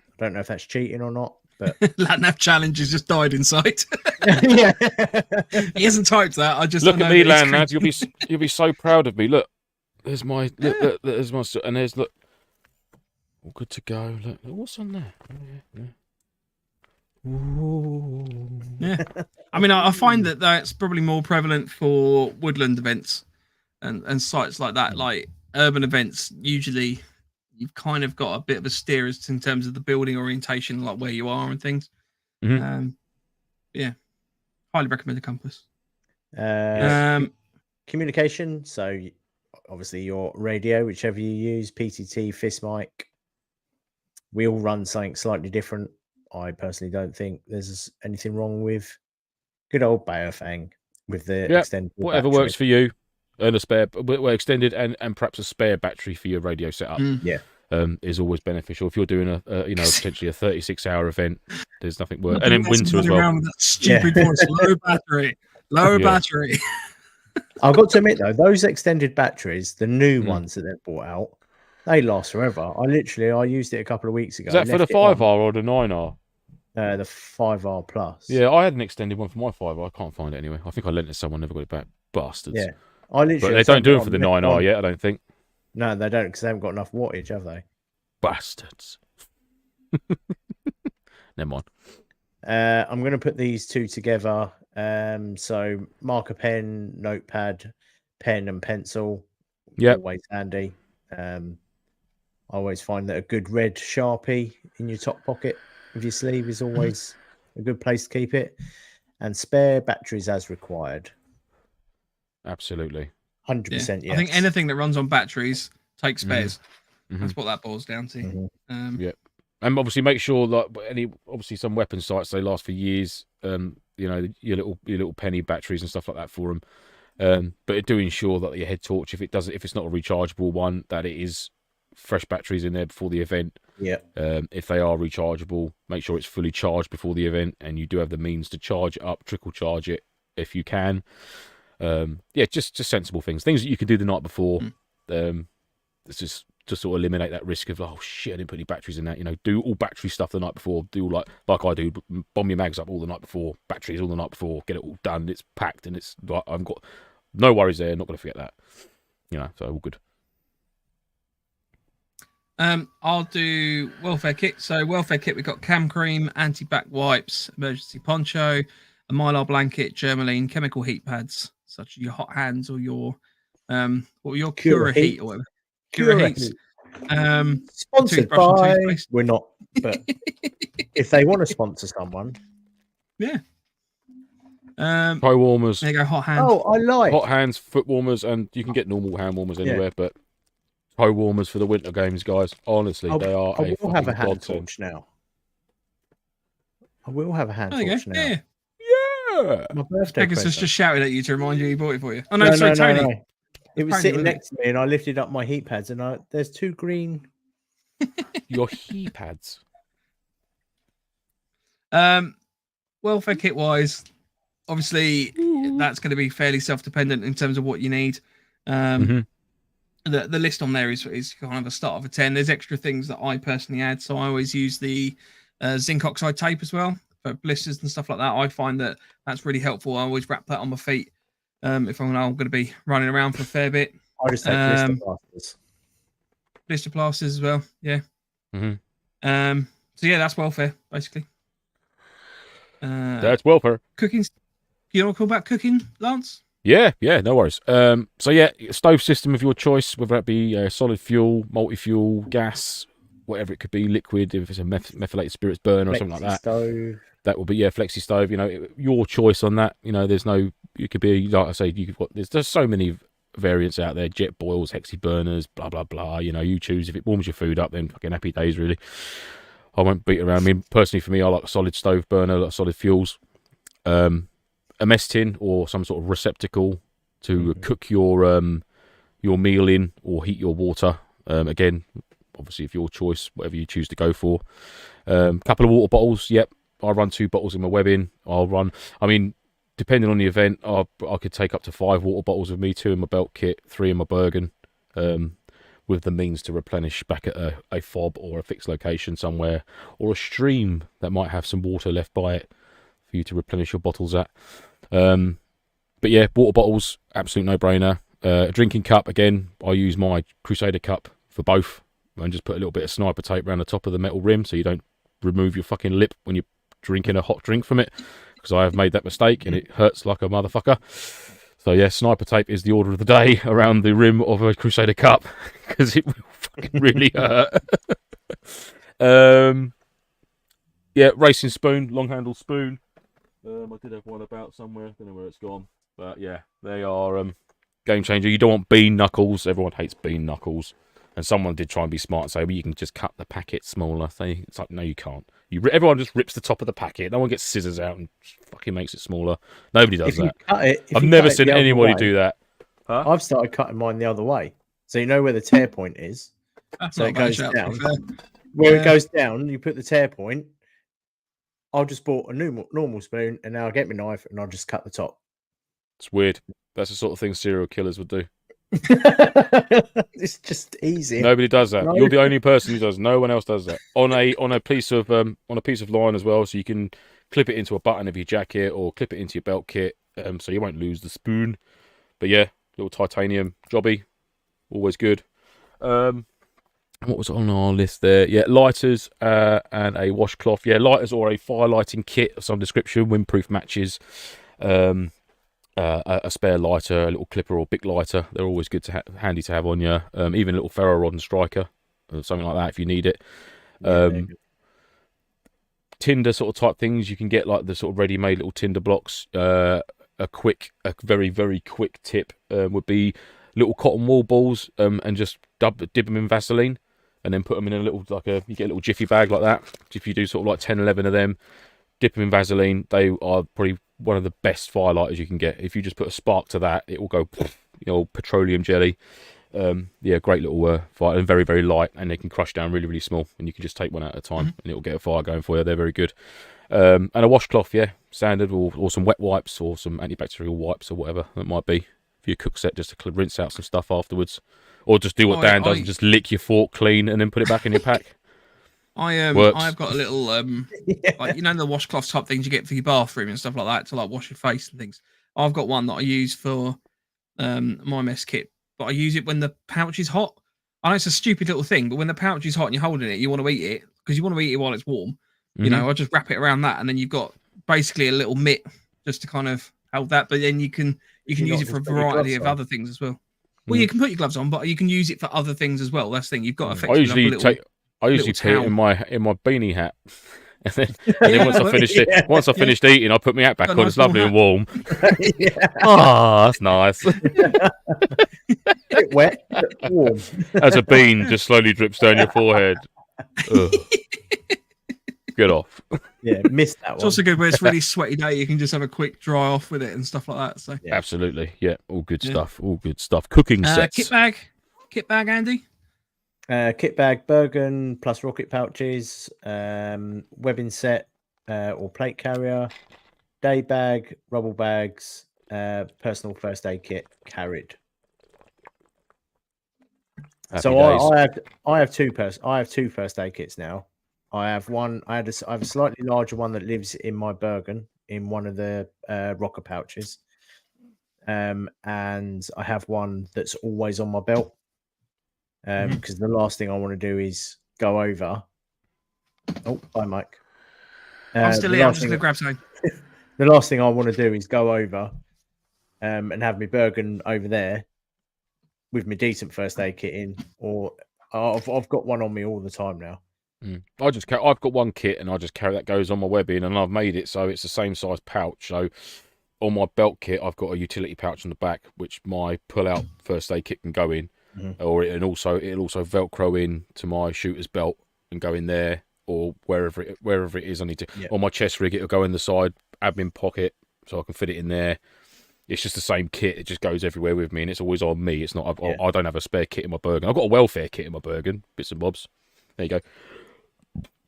I don't know if that's cheating or not, but Latnap challenge has just died in sight. yeah. He hasn't typed that. I just Look know at me, that he's Latnap. You'll be so proud of me. Look, there's my there's my and there's look. All good to go. Look, what's on there? Yeah. I mean, I find that that's probably more prevalent for woodland events and sites like that. Like urban events, usually you've kind of got a bit of a steer as in terms of the building orientation, like where you are and things. Yeah, highly recommend the compass. Communication. So obviously your radio, whichever you use, PTT, fist mic. We all run something slightly different. I personally don't think there's anything wrong with good old Baofeng with the extended whatever battery. works for you. And a spare, extended and perhaps a spare battery for your radio setup. Is always beneficial. If you're doing a potentially a 36-hour event, there's nothing worse. And in winter as well. With that stupid voice, low battery. I've got to admit though, those extended batteries, the new ones that they've brought out, they last forever. I used it a couple of weeks ago. Is that for the 5R or the 9R? The 5R plus. Yeah, I had an extended one for my 5R. I can't find it anyway. I think I lent it to someone, never got it back. Bastards. Yeah, but they don't do it for the 9R yet, I don't think. No, they don't, because they haven't got enough wattage, have they? Bastards. Never mind. I'm going to put these two together. So marker pen, notepad, pen and pencil. Yep. Always handy. I always find that a good red Sharpie in your top pocket of your sleeve is always a good place to keep it. And spare batteries as required. Absolutely. 100% yes. I think anything that runs on batteries takes spares. That's what that boils down to. Yeah. And obviously make sure that obviously some weapon sites, they last for years. Your little penny batteries and stuff like that for them. But do ensure that your head torch, if it's not a rechargeable one, that it is fresh batteries in there before the event. Yeah. If they are rechargeable, make sure it's fully charged before the event, and you do have the means to charge it up, trickle charge it if you can. Just sensible things that you can do the night before. It's just to sort of eliminate that risk of, oh shit, I didn't put any batteries in that. Do all battery stuff the night before. Do like I do, bomb your mags up all the night before, batteries all the night before, get it all done. It's packed and it's like I've got no worries there. Not going to forget that. So all good. I'll do welfare kit. So welfare kit, we've got cam cream, anti-back wipes, emergency poncho, a Mylar blanket, Germaline, chemical heat pads, such as your hot hands or your Cura Heat or whatever. Cura Heats. Sponsored by... We're not, but if they want to sponsor someone, Yeah. Toe warmers, There you go, hot hand. Oh, I like. hot hands, foot warmers, and you can get normal hand warmers anywhere, but toe warmers for the winter games, guys. Honestly, they are I will have a hand godsend. torch now. I will have a hand There you torch go. now. Yeah. Yeah. My birthday Pegasus present. just shouted at you to remind you he bought it for you. Oh no, sorry, Tony. It was Tony, sitting wasn't next to me, and I lifted up my heat pads, and there's 2 green. Your he pads. Welfare kit wise, obviously that's going to be fairly self-dependent in terms of what you need. The list on there is kind of a start of a 10. There's extra things that I personally add, so I always use the zinc oxide tape as well for blisters and stuff like that. I find that that's really helpful. I always wrap that on my feet if I'm going to be running around for a fair bit. I just take blister plasters. Blister plasters as well, yeah. So yeah, that's welfare basically. That's welfare. Cooking. You know what about cooking, Lance? Yeah, no worries. So yeah, stove system of your choice, whether that be solid fuel, multi-fuel, gas, whatever it could be, liquid, if it's a methylated spirits burner or something like that. Stove. That will be flexi stove. You know, your choice on that. You know, there's no. You could be like I say. There's so many variants out there. Jet boils, hexi burners, blah blah blah. You know, you choose. If it warms your food up, then fucking happy days. Really, I won't beat around. I mean, personally, for me, I like a solid stove burner, like solid fuels. A mess tin or some sort of receptacle to cook your meal in or heat your water. Again, obviously, if your choice, whatever you choose to go for. Couple of water bottles. Yep, I run 2 bottles in my webbing. I mean, depending on the event, I could take up to 5 water bottles with me, 2 in my belt kit, 3 in my Bergen, with the means to replenish back at a fob or a fixed location somewhere, or a stream that might have some water left by it for you to replenish your bottles at. But yeah, water bottles, absolute no-brainer. A drinking cup, again, I use my Crusader cup for both, and just put a little bit of sniper tape around the top of the metal rim so you don't remove your fucking lip when you're drinking a hot drink from it, because I have made that mistake and it hurts like a motherfucker. So yeah, sniper tape is the order of the day around the rim of a Crusader cup, because it will fucking really hurt. Yeah, racing spoon, long handle spoon. I did have one about somewhere, don't know where it's gone, but yeah, they are game changer. You don't want bean knuckles. Everyone hates bean knuckles, and someone did try and be smart and say, well, you can just cut the packet smaller. It's like, no, you can't. Everyone just rips the top of the packet. No one gets scissors out and fucking makes it smaller. Nobody does that. I've never seen anybody do that. Huh? I've started cutting mine the other way, so you know where the tear point is. So it goes down. Where it goes down, you put the tear point. I'll just bought a new normal spoon, and now I get my knife and I'll just cut the top. It's weird. That's the sort of thing serial killers would do. It's just easy. Nobody does that. No. You're the only person who does. No one else does that. On a piece of line as well, so you can clip it into a button of your jacket or clip it into your belt kit, so you won't lose the spoon. But yeah, little titanium jobby, always good. What was on our list there? Yeah, lighters and a washcloth. Yeah, lighters or a fire lighting kit of some description, windproof matches, a spare lighter, a little clipper or big lighter. They're always good to handy to have on you. Even a little ferro rod and striker, or something like that if you need it. Tinder sort of type things you can get, like the sort of ready-made little tinder blocks. A very, very quick tip would be little cotton wool balls and just dip them in Vaseline. And then put them in a little, you get a little jiffy bag like that. If you do sort of like 10, 11 of them, dip them in Vaseline. They are probably one of the best firelighters you can get. If you just put a spark to that, it will go, petroleum jelly. Yeah, great little fire, and very, very light, and they can crush down really, really small. And you can just take one at a time, and it will get a fire going for you. They're very good. And a washcloth, yeah, standard, or some wet wipes, or some antibacterial wipes, or whatever it might be for your cook set, just to rinse out some stuff afterwards. Or just do what Dan does and just lick your fork clean and then put it back in your pack. I've got a little the washcloth type things you get for your bathroom and stuff like that to wash your face and things. I've got one that I use for my mess kit, but I use it when the pouch is hot. I know it's a stupid little thing, but when the pouch is hot and you're holding it, you want to eat it because you want to eat it while it's warm. I just wrap it around that, and then you've got basically a little mitt just to kind of hold that. But then you can use it for a variety of other things as well. Well, you can put your gloves on, but you can use it for other things as well. That's the thing. You've got to I usually put it in my beanie hat. And then once I finished eating, I put my hat back Got on. a It's nice lovely and warm warm. Oh, that's nice. Bit wet, but warm. As a bean just slowly drips down your forehead. Ugh. Get off. Yeah, missed that It's one. also good where it's really sweaty day. You can just have a quick dry off with it and stuff like that. So Yeah. Absolutely. Yeah, all good Yeah. stuff. All good stuff. Cooking sets. kit bag, Andy. Kit bag, Bergen plus rocket pouches, webbing set or plate carrier, day bag, rubble bags, personal first aid kit carried. Happy So days. I have two first aid kits now. I have a slightly larger one that lives in my Bergen in one of the rocker pouches, and I have one that's always on my belt. Because the last thing I want to do is go over. Oh, bye, Mike. I'm still here. I'm just going to grab something. The last thing I want to do is go over and have my Bergen over there with my decent first aid kit in, or I've got one on me all the time now. I've got one kit and I just carry that goes on my webbing, and I've made it so it's the same size pouch. So on my belt kit, I've got a utility pouch on the back, which my pull-out first aid kit can go in, or it'll also Velcro in to my shooter's belt and go in there, or wherever it is I need to. Yeah. On my chest rig, it'll go in the side admin pocket, so I can fit it in there. It's just the same kit. It just goes everywhere with me, and it's always on me. It's not. I don't have a spare kit in my Bergen. I've got a welfare kit in my Bergen, bits and bobs. There you go.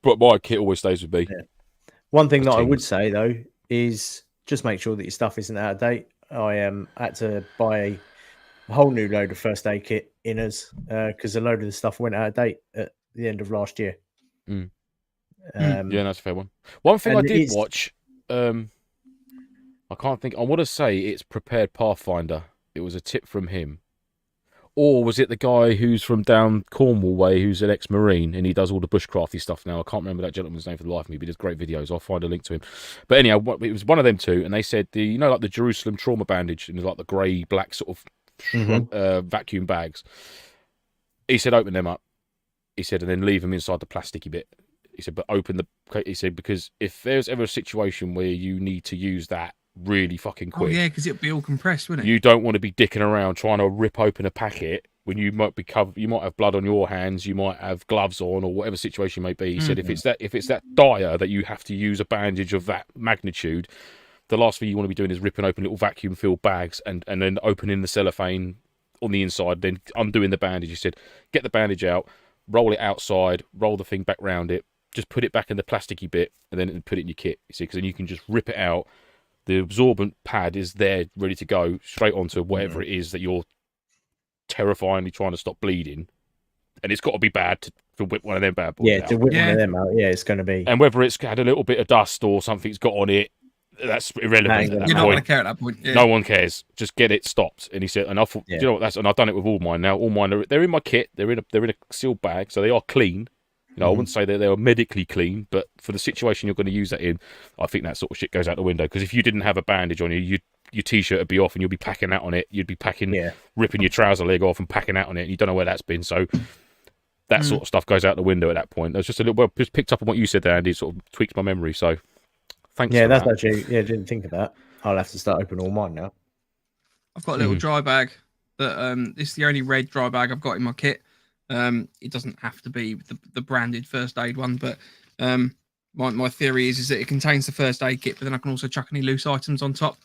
But my kit always stays with me. Yeah. One thing that I would say though is just make sure that your stuff isn't out of date. I had to buy a whole new load of first aid kit inners because a load of the stuff went out of date at the end of last year. Yeah, that's a fair one. One thing I did watch, I can't think. I want to say it's Prepared Pathfinder. It was a tip from him. Or was it the guy who's from down Cornwall way, who's an ex-Marine, and he does all the bushcrafty stuff now? I can't remember that gentleman's name for the life of me, but he does great videos. I'll find a link to him. But anyhow, it was one of them two, and they said, like the Jerusalem trauma bandage, and like the grey, black sort of vacuum bags. He said, open them up. He said, and then leave them inside the plasticky bit. He said, but he said, because if there's ever a situation where you need to use that really fucking quick. Oh yeah, because it'll be all compressed, wouldn't it? You don't want to be dicking around trying to rip open a packet when you might be covered. You might have blood on your hands. You might have gloves on, or whatever situation may be. He said, if it's that dire that you have to use a bandage of that magnitude, the last thing you want to be doing is ripping open little vacuum filled bags and then opening the cellophane on the inside, then undoing the bandage. He said, get the bandage out, roll it outside, roll the thing back round it, just put it back in the plasticky bit, and then put it in your kit. You see, because then you can just rip it out. The absorbent pad is there, ready to go straight onto whatever it is that you're terrifyingly trying to stop bleeding. And it's got to be bad to whip one of them bad boys out. To whip one of them out. Yeah, it's going to be. And whether it's had a little bit of dust or something's got on it, that's irrelevant at that You're not point. going to care at that point. Yeah. No one cares. Just get it stopped. And he said, and I thought, you know what? And I've done it with all mine now. All mine, they're in my kit. They're in a sealed bag, so they are clean. You know, I wouldn't say that they were medically clean, but for the situation you're going to use that in, I think that sort of shit goes out the window. Because if you didn't have a bandage on you, your t-shirt would be off and you'll be packing out on it. You'd be ripping your trouser leg off and packing out on it. And you don't know where that's been. So that sort of stuff goes out the window at that point. That's just just picked up on what you said there, Andy. It sort of tweaked my memory. So thanks. Yeah, that's actually, didn't think of that. I'll have to start opening all mine now. I've got a little dry bag that it's the only red dry bag I've got in my kit. It doesn't have to be the branded first aid one, but my theory is that it contains the first aid kit, but then I can also chuck any loose items on top.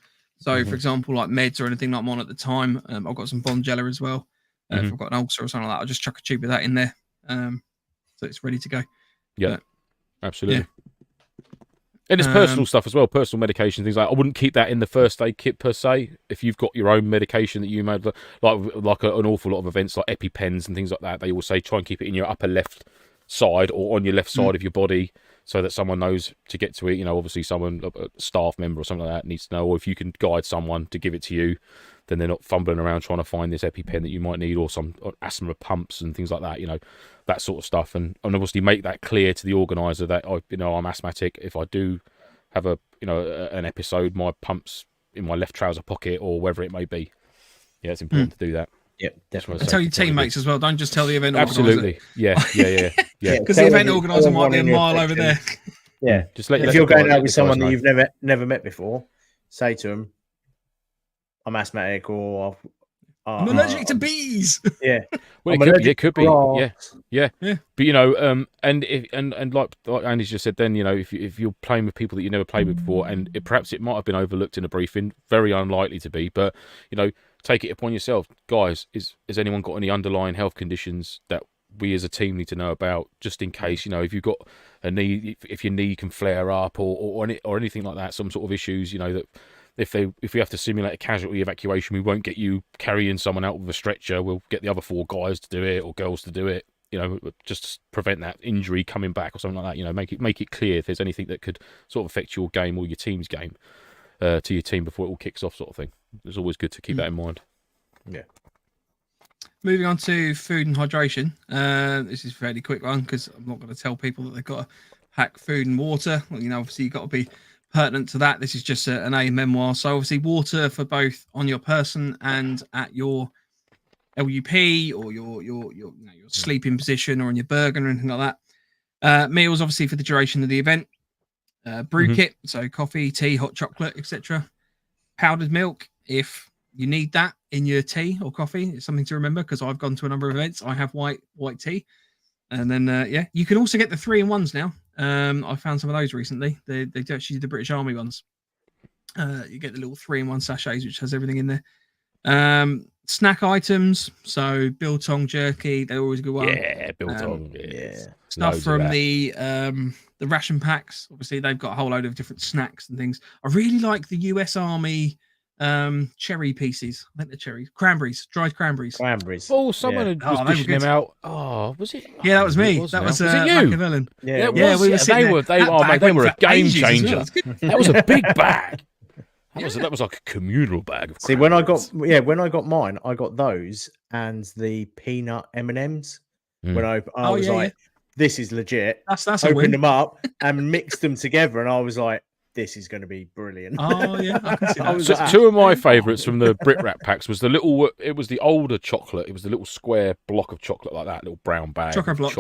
So, for example, like meds or anything like I'm on at the time, I've got some Bond Jella as well. If I've got an ulcer or something like that, I'll just chuck a tube of that in there, so it's ready to go. Yeah, absolutely. And it's personal stuff as well, personal medication, things like I wouldn't keep that in the first aid kit per se. If you've got your own medication that you made, like an awful lot of events like EpiPens and things like that, they will say try and keep it in your upper left side or on your left side of your body so that someone knows to get to it. You know, obviously someone, a staff member or something like that needs to know, or if you can guide someone to give it to you, then they're not fumbling around trying to find this EpiPen that you might need, or some asthma pumps and things like that, you know, that sort of stuff. And obviously make that clear to the organizer that, I'm asthmatic. If I do have an episode, my pump's in my left trouser pocket or wherever it may be. Yeah, it's important to do that. Yep, definitely. Tell your teammates as well. Don't just tell the event organizer. Absolutely. Yeah. Because the event organizer might be a mile over there. Yeah. Just let If let you're the guy- going let out with the guys someone know. that you've never met before, say to them, "I'm asthmatic," or I'm allergic to bees. Yeah. Well, I'm it allergic could to be, grass. yeah. Yeah. But you know, and like Andy's just said, then you know, if you're playing with people that you never played with before, and perhaps it might have been overlooked in a briefing, very unlikely to be, but you know, take it upon yourself, guys. Has anyone got any underlying health conditions that we as a team need to know about, just in case? You know, if you've got a knee, if your knee can flare up, or anything like that, some sort of issues, you know, that. If we have to simulate a casualty evacuation, we won't get you carrying someone out with a stretcher. We'll get the other 4 guys to do it or girls to do it. You know, just to prevent that injury coming back or something like that. You know, make it clear if there's anything that could sort of affect your game or your team's game to your team before it all kicks off, sort of thing. It's always good to keep that in mind. Yeah. Moving on to food and hydration. This is a fairly quick one because I'm not going to tell people that they've got to pack food and water. Well, you know, obviously you've got to be pertinent to that. This is just an aide memoire. So obviously water for both on your person and at your LUP or your sleeping position or on your burger or anything like that. Meals obviously for the duration of the event. Brew kit, so coffee, tea, hot chocolate, etc. Powdered milk if you need that in your tea or coffee. It's something to remember because I've gone to a number of events. I have white tea. And then, you can also get the 3-in-1s now. I found some of those recently. They do actually do the British Army ones. You get the little 3-in-1 sachets, which has everything in there. Snack items, so biltong jerky, they're always a good one. Yeah, biltong. Stuff Loads from of the ration packs. Obviously, they've got a whole load of different snacks and things. I really like the US Army cherry pieces. I think they're cherries, dried cranberries. Oh, someone was they were dishing good. them out. Oh, was it? Yeah, that was me. Was that was it you? Machiavellian. Yeah, Yeah, we were sitting there. They were a game changer. Well. That was a big bag. That was like a communal bag of See, when I got mine, I got those and the peanut M&Ms. When I was like, this is legit. That's a opened win. them up and mixed them together, and I was like, this is going to be brilliant. Oh yeah, I can see that. So two of my favourites from the Brit Wrap packs was it was the older chocolate. It was the little square block of chocolate like that, little brown bag. Chocolate block.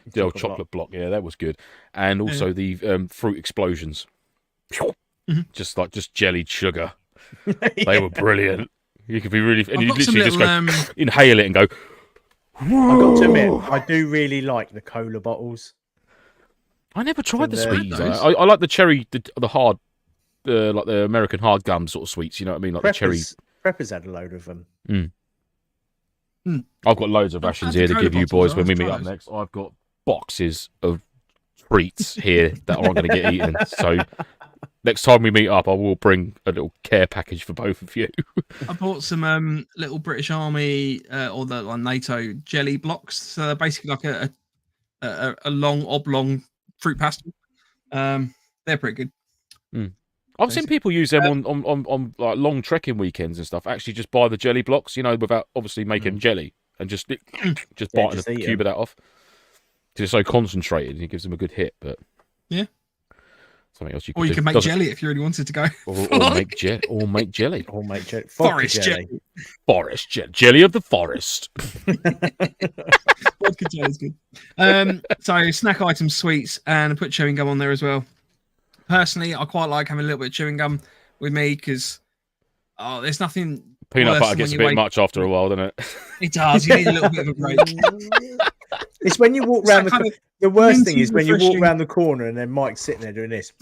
The old chocolate block. Yeah, that was good. And also the fruit explosions. Just jellied sugar. They were brilliant. You could be really, and you literally just go inhale it and go. I've got to admit, I do really like the cola bottles. I never tried the sweets. those. I like the cherry, the hard, like the American hard gum sort of sweets. You know what I mean? Like the cherry. Preppers had a load of them. I've got loads of rations here to give you boys when we meet up next. I've got boxes of treats here that aren't going to get eaten. So next time we meet up, I will bring a little care package for both of you. I bought some little British Army or the NATO jelly blocks. So they're basically like a long oblong fruit pastel. They're pretty good. I've seen people use them on like long trekking weekends and stuff. Actually, just buy the jelly blocks, you know, without obviously making jelly and just biting just a eat cube of that off. Because it's so concentrated, and it gives them a good hit. But yeah, something else you or you can make jelly if you really wanted to go. or make jelly. Or make jelly. Forest jelly. Forest jelly of the forest. Vodka jelly is good. So snack items, sweets, and I put chewing gum on there as well. Personally, I quite like having a little bit of chewing gum with me because there's nothing. Peanut butter gets a bit much after a while, doesn't it? It does. You need a little bit of a break. It's when you walk around the worst thing is when you walk around the corner and then Mike's sitting there doing this.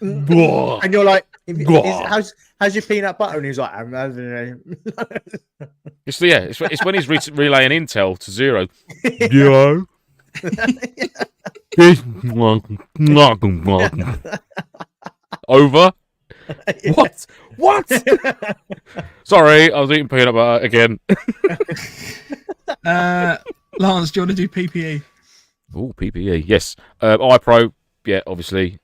And you're like, how's your peanut butter? And he's like, I'm having It's when he's relaying intel to Zero. Yo. Over. What? Sorry, I was eating peanut butter again. Lance, do you want to do PPE? Oh, PPE, yes. iPro, yeah, obviously.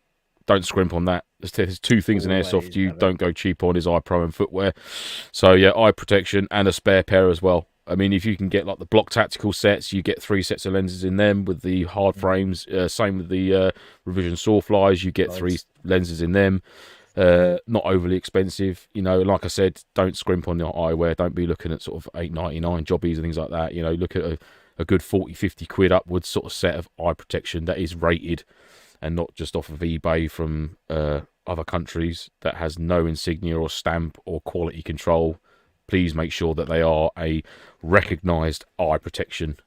Don't scrimp on that. There's two things in airsoft you don't go cheap on is iPro and footwear. So yeah, eye protection and a spare pair as well. I mean, if you can get like the block tactical sets, you get 3 sets of lenses in them with the hard frames. Same with the revision sawflies, you get 3 lenses in them. Not overly expensive, you know. Like I said, don't scrimp on your eyewear. Don't be looking at sort of $8.99 jobbies and things like that. You know, look at a good 40-50 quid upwards sort of set of eye protection that is rated and not just off of eBay from other countries, that has no insignia or stamp or quality control. Please make sure that they are a recognised eye protection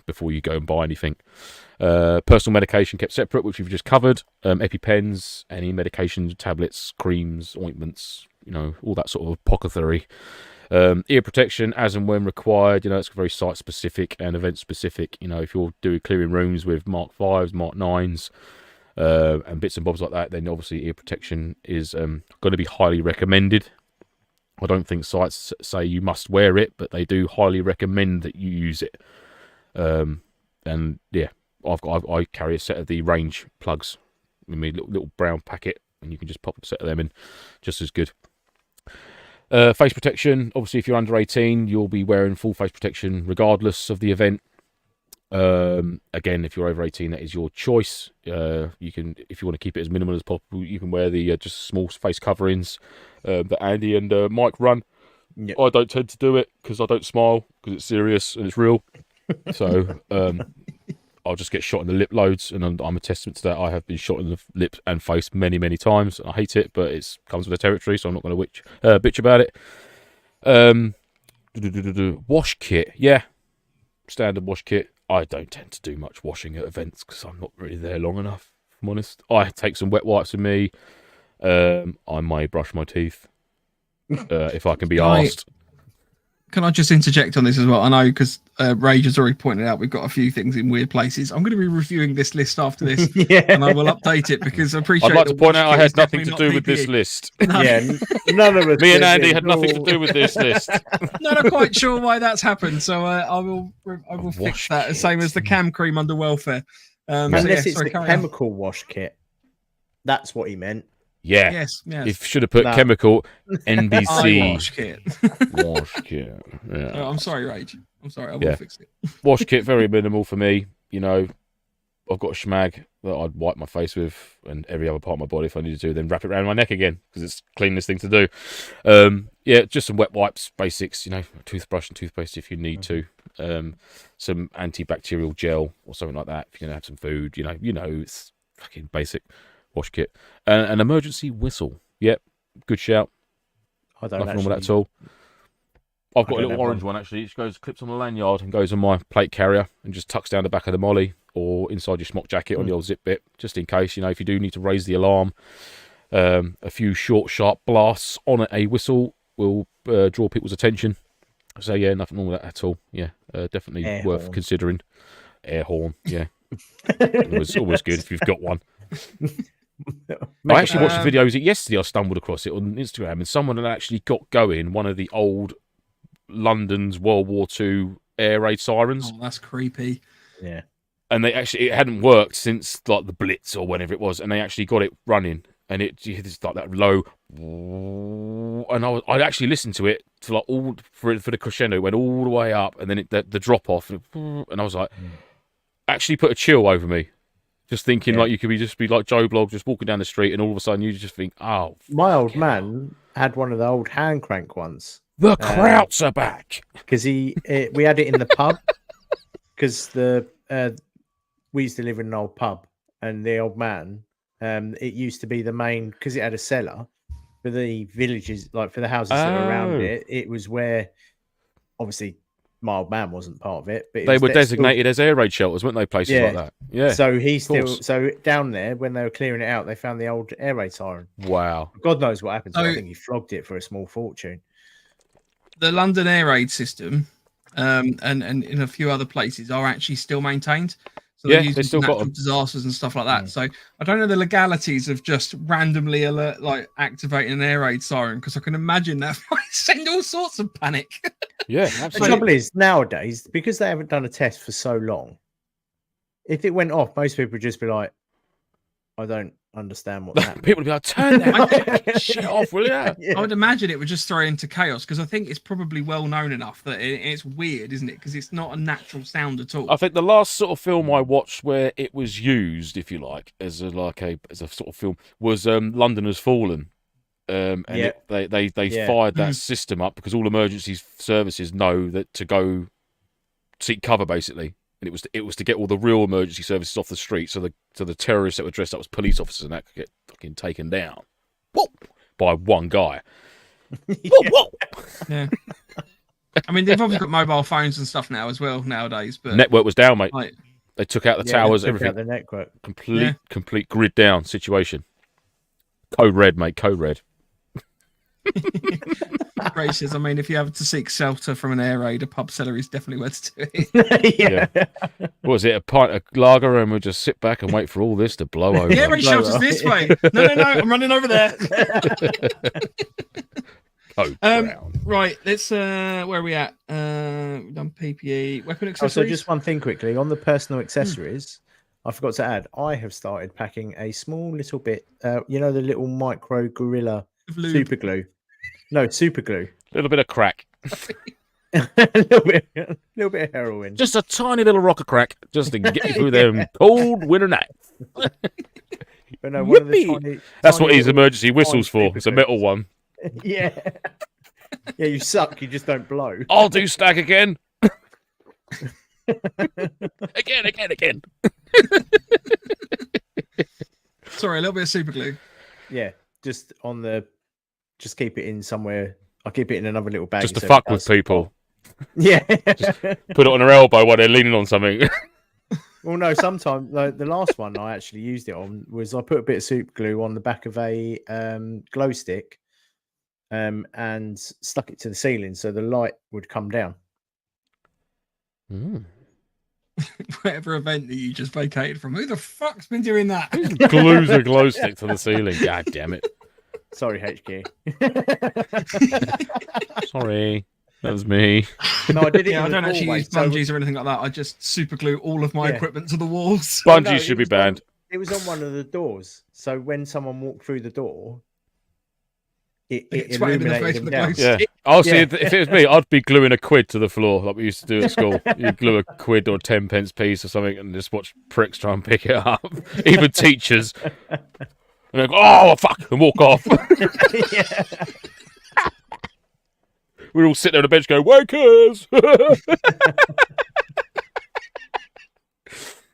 before you go and buy anything. Personal medication kept separate, which we've just covered. EpiPens, any medication, tablets, creams, ointments, all that sort of apothecary. Ear protection as and when required. It's very site specific and event specific. If you're doing clearing rooms with Mark 5s, Mark 9s, and bits and bobs like that, then obviously ear protection is going to be highly recommended. I don't think sites say you must wear it, but they do highly recommend that you use it. And yeah, I carry a set of the range plugs in my little brown packet, and you can just pop a set of them in, just as good. Face protection, obviously if you're under 18, you'll be wearing full face protection regardless of the event. Again, if you're over 18, that is your choice. You can, if you want to keep it as minimal as possible, you can wear the just small face coverings that Andy and Mike run. Yep. I don't tend to do it because I don't smile, because it's serious and it's real. So I'll just get shot in the lip loads, and I'm a testament to that. I have been shot in the lip and face many, many times. I hate it, but it comes with the territory, so I'm not going to bitch about it. Wash kit, yeah, standard wash kit. I don't tend to do much washing at events because I'm not really there long enough, if I'm honest. I take some wet wipes with me. I may brush my teeth if I can be asked. Can I just interject on this as well? I know because Rage has already pointed out we've got a few things in weird places. I'm going to be reviewing this list after this, and I will update it because I appreciate. I'd like to point out I had nothing to do with this list. No. Yeah, none of us. Me and Andy had nothing to do with this list. Not quite sure why that's happened, so I will fix that. kit. Same as the cam cream under welfare. Unless it's the chemical wash kit. That's what he meant. Yeah. Yes. If should have put chemical NBC wash kit. wash kit. Yeah. Oh, I'm sorry, Rage. I'm sorry. I will fix it. Wash kit, very minimal for me. I've got a schmag that I'd wipe my face with and every other part of my body if I needed to, then wrap it around my neck again because it's the cleanest thing to do. Just some wet wipes, basics, a toothbrush and toothpaste if you need to. Some antibacterial gel or something like that if you're going to have some food. It's fucking basic wash kit. An emergency whistle. Yep, good shout. I don't Nothing wrong with that at all. I've got a little orange one actually. It clips on the lanyard and goes on my plate carrier and just tucks down the back of the molly or inside your smock jacket on the old zip bit, just in case, if you do need to raise the alarm. A few short, sharp blasts on a whistle will draw people's attention. So yeah, nothing wrong with that at all. Yeah, definitely Air worth horn. considering. Air horn, yeah. always good if you've got one. I actually watched a video. Was it yesterday? I stumbled across it on Instagram, and someone had actually got going one of the old London's World War II air raid sirens. Oh, that's creepy. Yeah. And it hadn't worked since like the Blitz or whenever it was, and they actually got it running, and it's like that low, and I'd actually listened to it to like all for the crescendo, it went all the way up, and then the drop off, and I was like, actually put a chill over me. Just thinking like you could just be like Joe Blogg, just walking down the street, and all of a sudden you just think, oh. My old man had one of the old hand crank ones. The Krauts are back. Because we had it in the pub. Because we used to live in an old pub, and the old man, it used to be the main, because it had a cellar for the villages, like for the houses that were around it. It was where, obviously, my old man wasn't part of it, but they were designated as air raid shelters, weren't they? Places like that. Yeah. So down there, when they were clearing it out, they found the old air raid siren. Wow. God knows what happened. So So- I think he flogged it for a small fortune. The London air raid system, and in a few other places are actually still maintained. So Yeah, they're they using still got natural them. disasters and stuff like that. So I don't know the legalities of just randomly activating an air raid siren, because I can imagine that might send all sorts of panic. Yeah, The absolutely. trouble is, nowadays, because they haven't done a test for so long, if it went off, most people would just be like, I don't understand what's happening. People would be like, turn that shit off, will you? Yeah. I would imagine it would just throw into chaos, because I think it's probably well known enough that it's weird, isn't it? Because it's not a natural sound at all. I think the last sort of film I watched where it was used, if you like, as a sort of film was London Has Fallen. And they fired that system up because all emergency services know that to go seek cover basically, and it was to get all the real emergency services off the street, so the terrorists that were dressed up as police officers and that could get fucking taken down, by one guy. Whoa. Yeah. I mean, they've obviously got mobile phones and stuff now as well nowadays, but Network was down, mate. like, They took out the Yeah, towers, they took everything. out the network. Complete grid down situation. Code red, mate. Code red. gracious. I mean, if you have to seek shelter from an air raid, a pub cellar is definitely where to do it. Yeah. What was it? A pint of lager, and we'll just sit back and wait for all this to blow over. The air raid shelter's this way. No, I'm running over there. Code brown. Right, let's where are we at? We've done PPE, weapon Oh, accessories. so just one thing quickly on the personal accessories. I forgot to add. I have started packing a small little bit. You know the little micro gorilla Lube. super glue. No, super glue. A little bit of crack. a little bit of heroin. Just a tiny little rock of crack, just to get you through them cold winter nights. But no, one of the Yippee! tiny, That's tiny what his little emergency whistle's tiny for. It's a metal one. Yeah. Yeah, you suck. You just don't blow. I'll do stack again. again. Sorry, a little bit of super glue. Yeah, just keep it in somewhere. I'll keep it in another little bag. Just to so it fuck with does- people. Yeah. Put it on their elbow while they're leaning on something. Well, no, sometimes the last one I actually used it on was I put a bit of super glue on the back of a glow stick and stuck it to the ceiling so the light would come down. Whatever event that you just vacated from. Who the fuck's been doing that? Glues a glow stick to the ceiling. God damn it. Sorry, HQ. Sorry. That was me. No, I did it. Yeah, I in the don't actually hallway, use so bungees or anything like that. I just super glue all of my Yeah. equipment to the walls. Well, Bungees no, should be it was on- banned. It was on one of the doors, so when someone walked through the door, it It's right in the face illuminated with them the down. glow Yeah. stick. I'll see. Yeah. If it was me, I'd be gluing a quid to the floor like we used to do at school. You glue a quid or 10 pence piece or something and just watch pricks try and pick it up. Even teachers. And they go, oh, fuck, and walk off. Yeah. We'd all sit there on the bench go, wakers!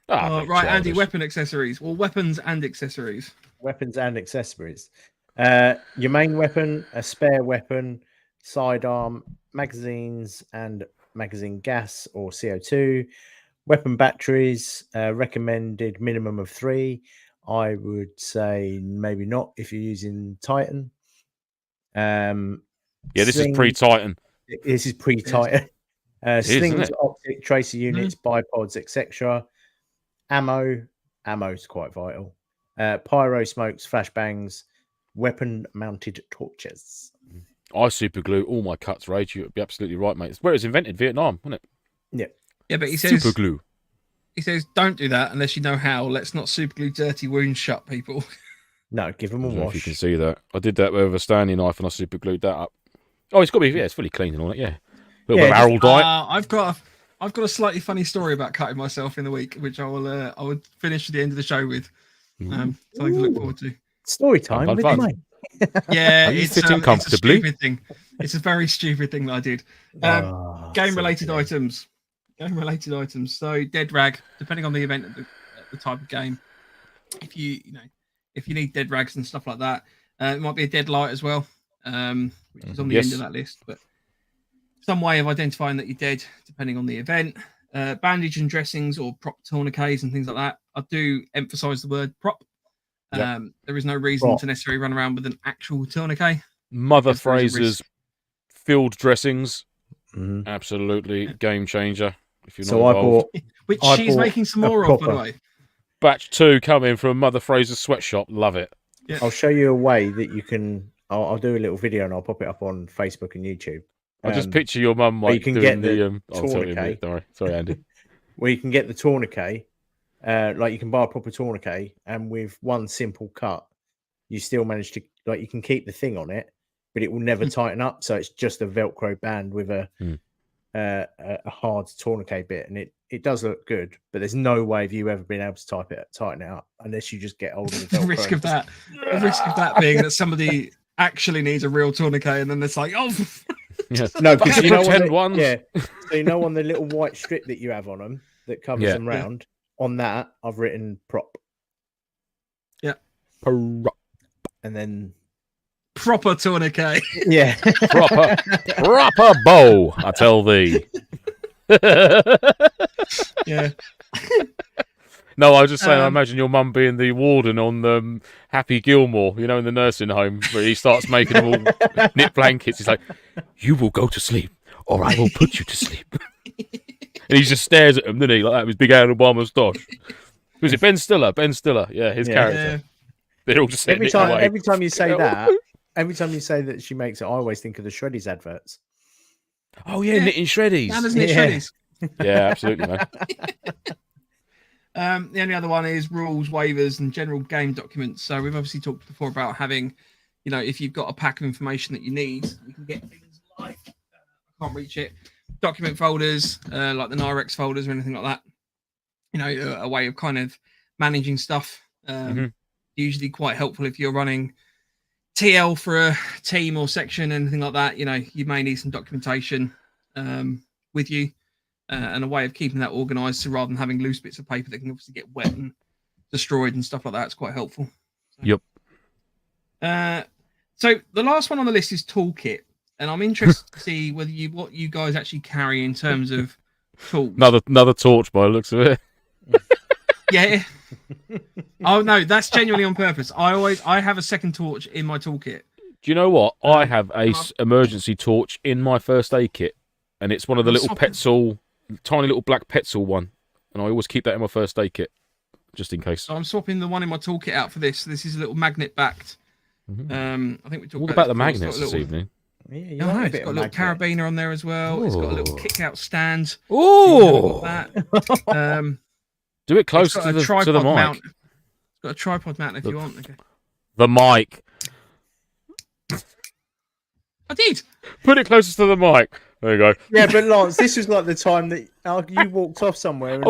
Right, Andy, weapon accessories. Well, weapons and accessories. Weapons and accessories. Your main weapon, a spare weapon, sidearm, magazines and magazine gas or CO2, weapon batteries, recommended minimum of 3. I would say maybe not if you're using Titan. Yeah, this is sling- pre-Titan. This is pre-Titan. is, isn't Slings, it? optic, tracer units, bipods, etc. Ammo's quite vital. Pyro smokes, flashbangs, weapon-mounted torches. I super glue all my cuts, Rage. You'd be absolutely right, mate. It's where it was invented, Vietnam, wasn't it? Yeah, but he says Super glue. he says don't do that unless you know how. Let's not super glue dirty wounds shut, people. No, give them I a don't know if you can wash. see that. I did that with a Stanley knife and I super glued that up. Oh, it's got to be, yeah, it's fully clean and all that, yeah. A little bit of Yeah, Harold diet. I've got a slightly funny story about cutting myself in the week, which I will finish at the end of the show with. Something to look forward to. Story time with fun. mate. Yeah, Are you it's sitting it's comfortably? a stupid thing. It's a very stupid thing that I did. Game-related items. Game-related items. So dead rag, depending on the event at the type of game. If you need dead rags and stuff like that, it might be a dead light as well, which is on the end of that list. But some way of identifying that you're dead, depending on the event. Bandage and dressings or prop tourniquets and things like that. I do emphasize the word prop. Yep. There is no reason Prop. to necessarily run around with an actual tourniquet. Mother Yes, there is a Fraser's risk. field dressings. Mhm. Absolutely game changer. If you're not So I involved. bought. Which I she's bought making some a more of, by the proper- way. Batch 2 coming from Mother Fraser's sweatshop. Love it. Yeah. I'll show you a way that you can. I'll do a little video and I'll pop it up on Facebook and YouTube. I just Um, picture your mum where you like can doing get the. the Oh, sorry, tourniquet. sorry, Andy. where you can get the tourniquet. Like you can buy a proper tourniquet, and with one simple cut, you still manage to you can keep the thing on it, but it will never tighten up. So it's just a Velcro band with a hard tourniquet bit, and it does look good. But there's no way of you ever being able to tighten it up unless you just get hold of the The Velcro. risk of that being that somebody actually needs a real tourniquet, and then it's like, oh, Yeah. No, because you know pretend ones. yeah. So you know on the little white strip that you have on them that covers Yeah. them round. On that, I've written prop, Prop. and then Proper tourniquet. yeah, Proper bow, I tell thee. Yeah. No, I was just saying, I Um, imagine your mum being the warden on Happy Gilmore, you know, in the nursing home, where he starts making them all knit blankets. He's like, "You will go to sleep, or I will put you to sleep." And he just stares at him, doesn't he, like that with his big handlebar moustache. Was it Ben Stiller? Ben Stiller, yeah, his character. They're all just sitting every time you say that, every time you say that she makes it, I always think of the Shreddies adverts. Oh yeah, knitting shreddies. And isn't it Yeah. shreddies? Yeah, absolutely, man. The only other one is rules, waivers, and general game documents. So we've obviously talked before about having, you know, if you've got a pack of information that you need, you can get things like, I can't reach it, document folders, like the Nirex folders or anything like that. You know, a way of kind of managing stuff. Usually quite helpful if you're running TL for a team or section, anything like that. You know, you may need some documentation with you. And a way of keeping that organised, so rather than having loose bits of paper that can obviously get wet and destroyed and stuff like that, it's quite helpful. Yep. So the last one on the list is toolkit, and I'm interested to see whether what you guys actually carry in terms of tools. Another torch by the looks of it. Yeah. Oh no, that's genuinely on purpose. I have a second torch in my toolkit. Do you know what? I have a emergency torch in my first aid kit, and it's one of the little Petzl, tiny little black Petzl one, and I always keep that in my first aid kit, just in case. So I'm swapping the one in my toolkit out for this. This is a little magnet backed. I think we talked All about the this magnets little, this evening. Yeah, it's got a little carabiner on there as well. It's got a little kick out stand. Oh, do it closer to the mic. Mount. It's got a tripod mount if you want. Okay. The mic. I did. Put it closer to the mic. There you go. Yeah, but Lance, this was like the time that you walked off somewhere. And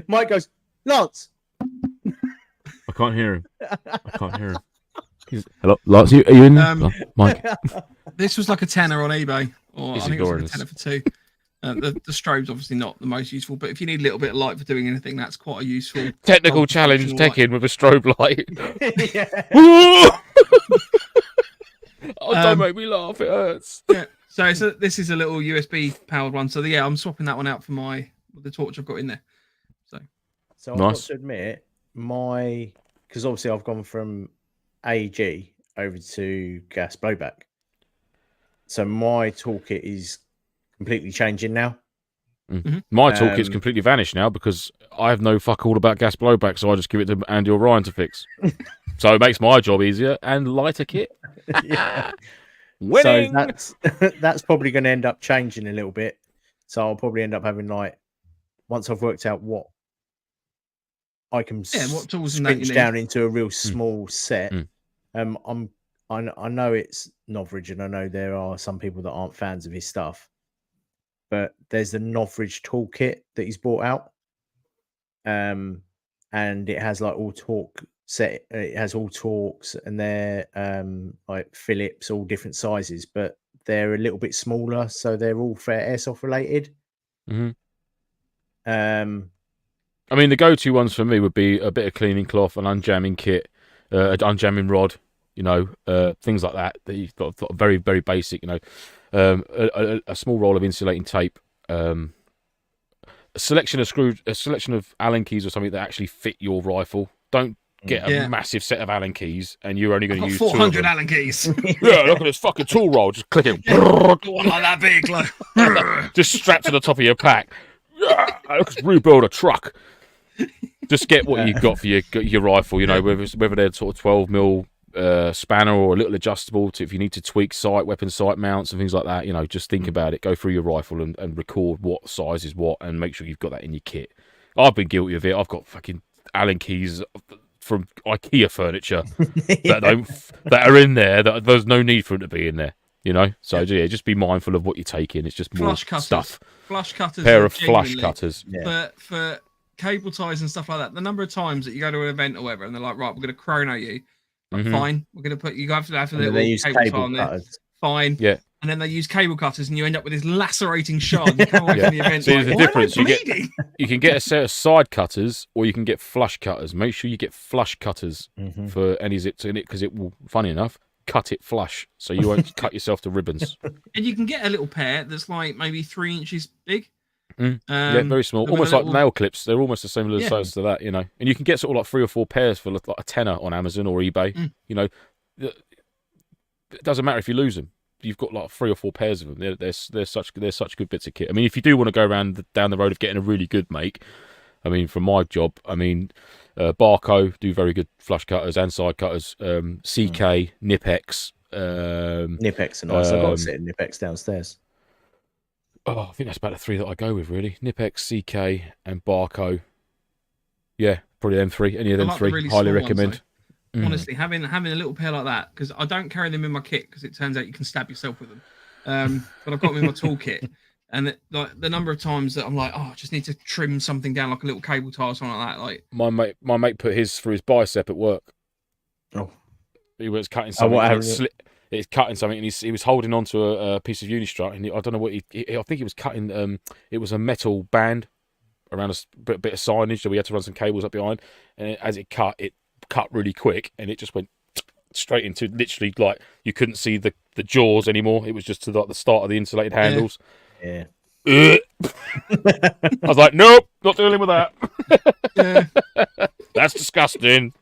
Mike goes, Lance. I can't hear him. Hello, Lance, are you in? Mike. This was like a tenner on eBay, or I think it was like a tenner for two. The strobe's obviously not the most useful, but if you need a little bit of light for doing anything, that's quite a useful technical challenge. Tekken with a strobe light. Oh, don't make me laugh. It hurts. Yeah. So this is a little USB powered one. So yeah, I'm swapping that one out for the torch I've got in there. So I've got to admit, because obviously I've gone from AG over to gas blowback. So my toolkit is completely changing now. My toolkit's completely vanished now because I have no fuck all about gas blowback, so I just give it to Andy or Ryan to fix. So it makes my job easier and lighter kit. Yeah. Winning! So that's probably going to end up changing a little bit. So I'll probably end up having once I've worked out what I can what tools pinch down into a real small set. I know it's Novridge, and I know there are some people that aren't fans of his stuff, but there's the Novridge toolkit that he's bought out, and it has like all torque set. It has all torques, and they're like Phillips, all different sizes, but they're a little bit smaller, so they're all fair airsoft related. I mean, the go-to ones for me would be a bit of cleaning cloth, an unjamming kit, an unjamming rod, you know, things like that. That you've got very, very basic, you know, a small roll of insulating tape, a selection of Allen keys or something that actually fit your rifle. Don't get a massive set of Allen keys, and you're only going to use 400 Allen keys. Yeah, look at this fucking tool roll. Just click it. One like that big, like. Just strapped to the top of your pack. Let's rebuild a truck. Just get what you've got for your rifle, you know, whether they're sort of 12mm spanner or a little adjustable to if you need to tweak weapon sight mounts and things like that, you know, just think about it. Go through your rifle and record what size is what and make sure you've got that in your kit. I've been guilty of it. I've got fucking Allen keys from IKEA furniture that are in there that there's no need for them to be in there, you know. So yeah, just be mindful of what you're taking. It's just more stuff. Flush cutters. Pair of flush cutters. For cable ties and stuff like that. The number of times that you go to an event or whatever, and they're like, right, we're going to chrono you. Fine, we're going to put you have to have a little cable tie on there. Fine. Yeah. and then they use cable cutters, and you end up with this lacerating shard. You come away from the event. See, like, there's a "Why am I difference. bleeding?" You can get a set of side cutters, or you can get flush cutters. Make sure you get flush cutters for any zips in it, because it will, funny enough, cut it flush, so you won't cut yourself to ribbons. And you can get a little pair that's like maybe 3 inches big. Yeah, very small, with a almost little- like nail clips. They're almost the same Yeah. size to that, you know. And you can get sort of like 3 or 4 pairs for like a tenner on Amazon or eBay. You know, it doesn't matter if you lose them. You've got like 3 or 4 pairs of them. They're such good bits of kit. I mean, if you do want to go down the road of getting a really good make, I mean, from my job, I mean, Barco do very good flush cutters and side cutters. CK, Nipex. Nipex are nice. I've got a set of Nipex downstairs. Oh, I think that's about the 3 that I go with, really. Nipex, CK, and Barco. Yeah, probably them 3. Any of them I like the 3. really Highly small ones, recommend. though. Honestly, having a little pair like that, because I don't carry them in my kit, because it turns out you can stab yourself with them. But I've got them in my toolkit, and like the number of times that I'm like, oh, I just need to trim something down, like a little cable tie or something like that. Like My mate put his through his bicep at work. Oh, He was cutting something. what and happened? it's cutting something, and he was holding onto a piece of Unistrut, and I don't know what I think he was cutting. It was a metal band around a bit of signage that we had to run some cables up behind, and as it cut really quick, and it just went straight into, literally, like, you couldn't see the jaws anymore. It was just to like the start of the insulated handles. Yeah. I was like, nope, not dealing with that. yeah. That's disgusting.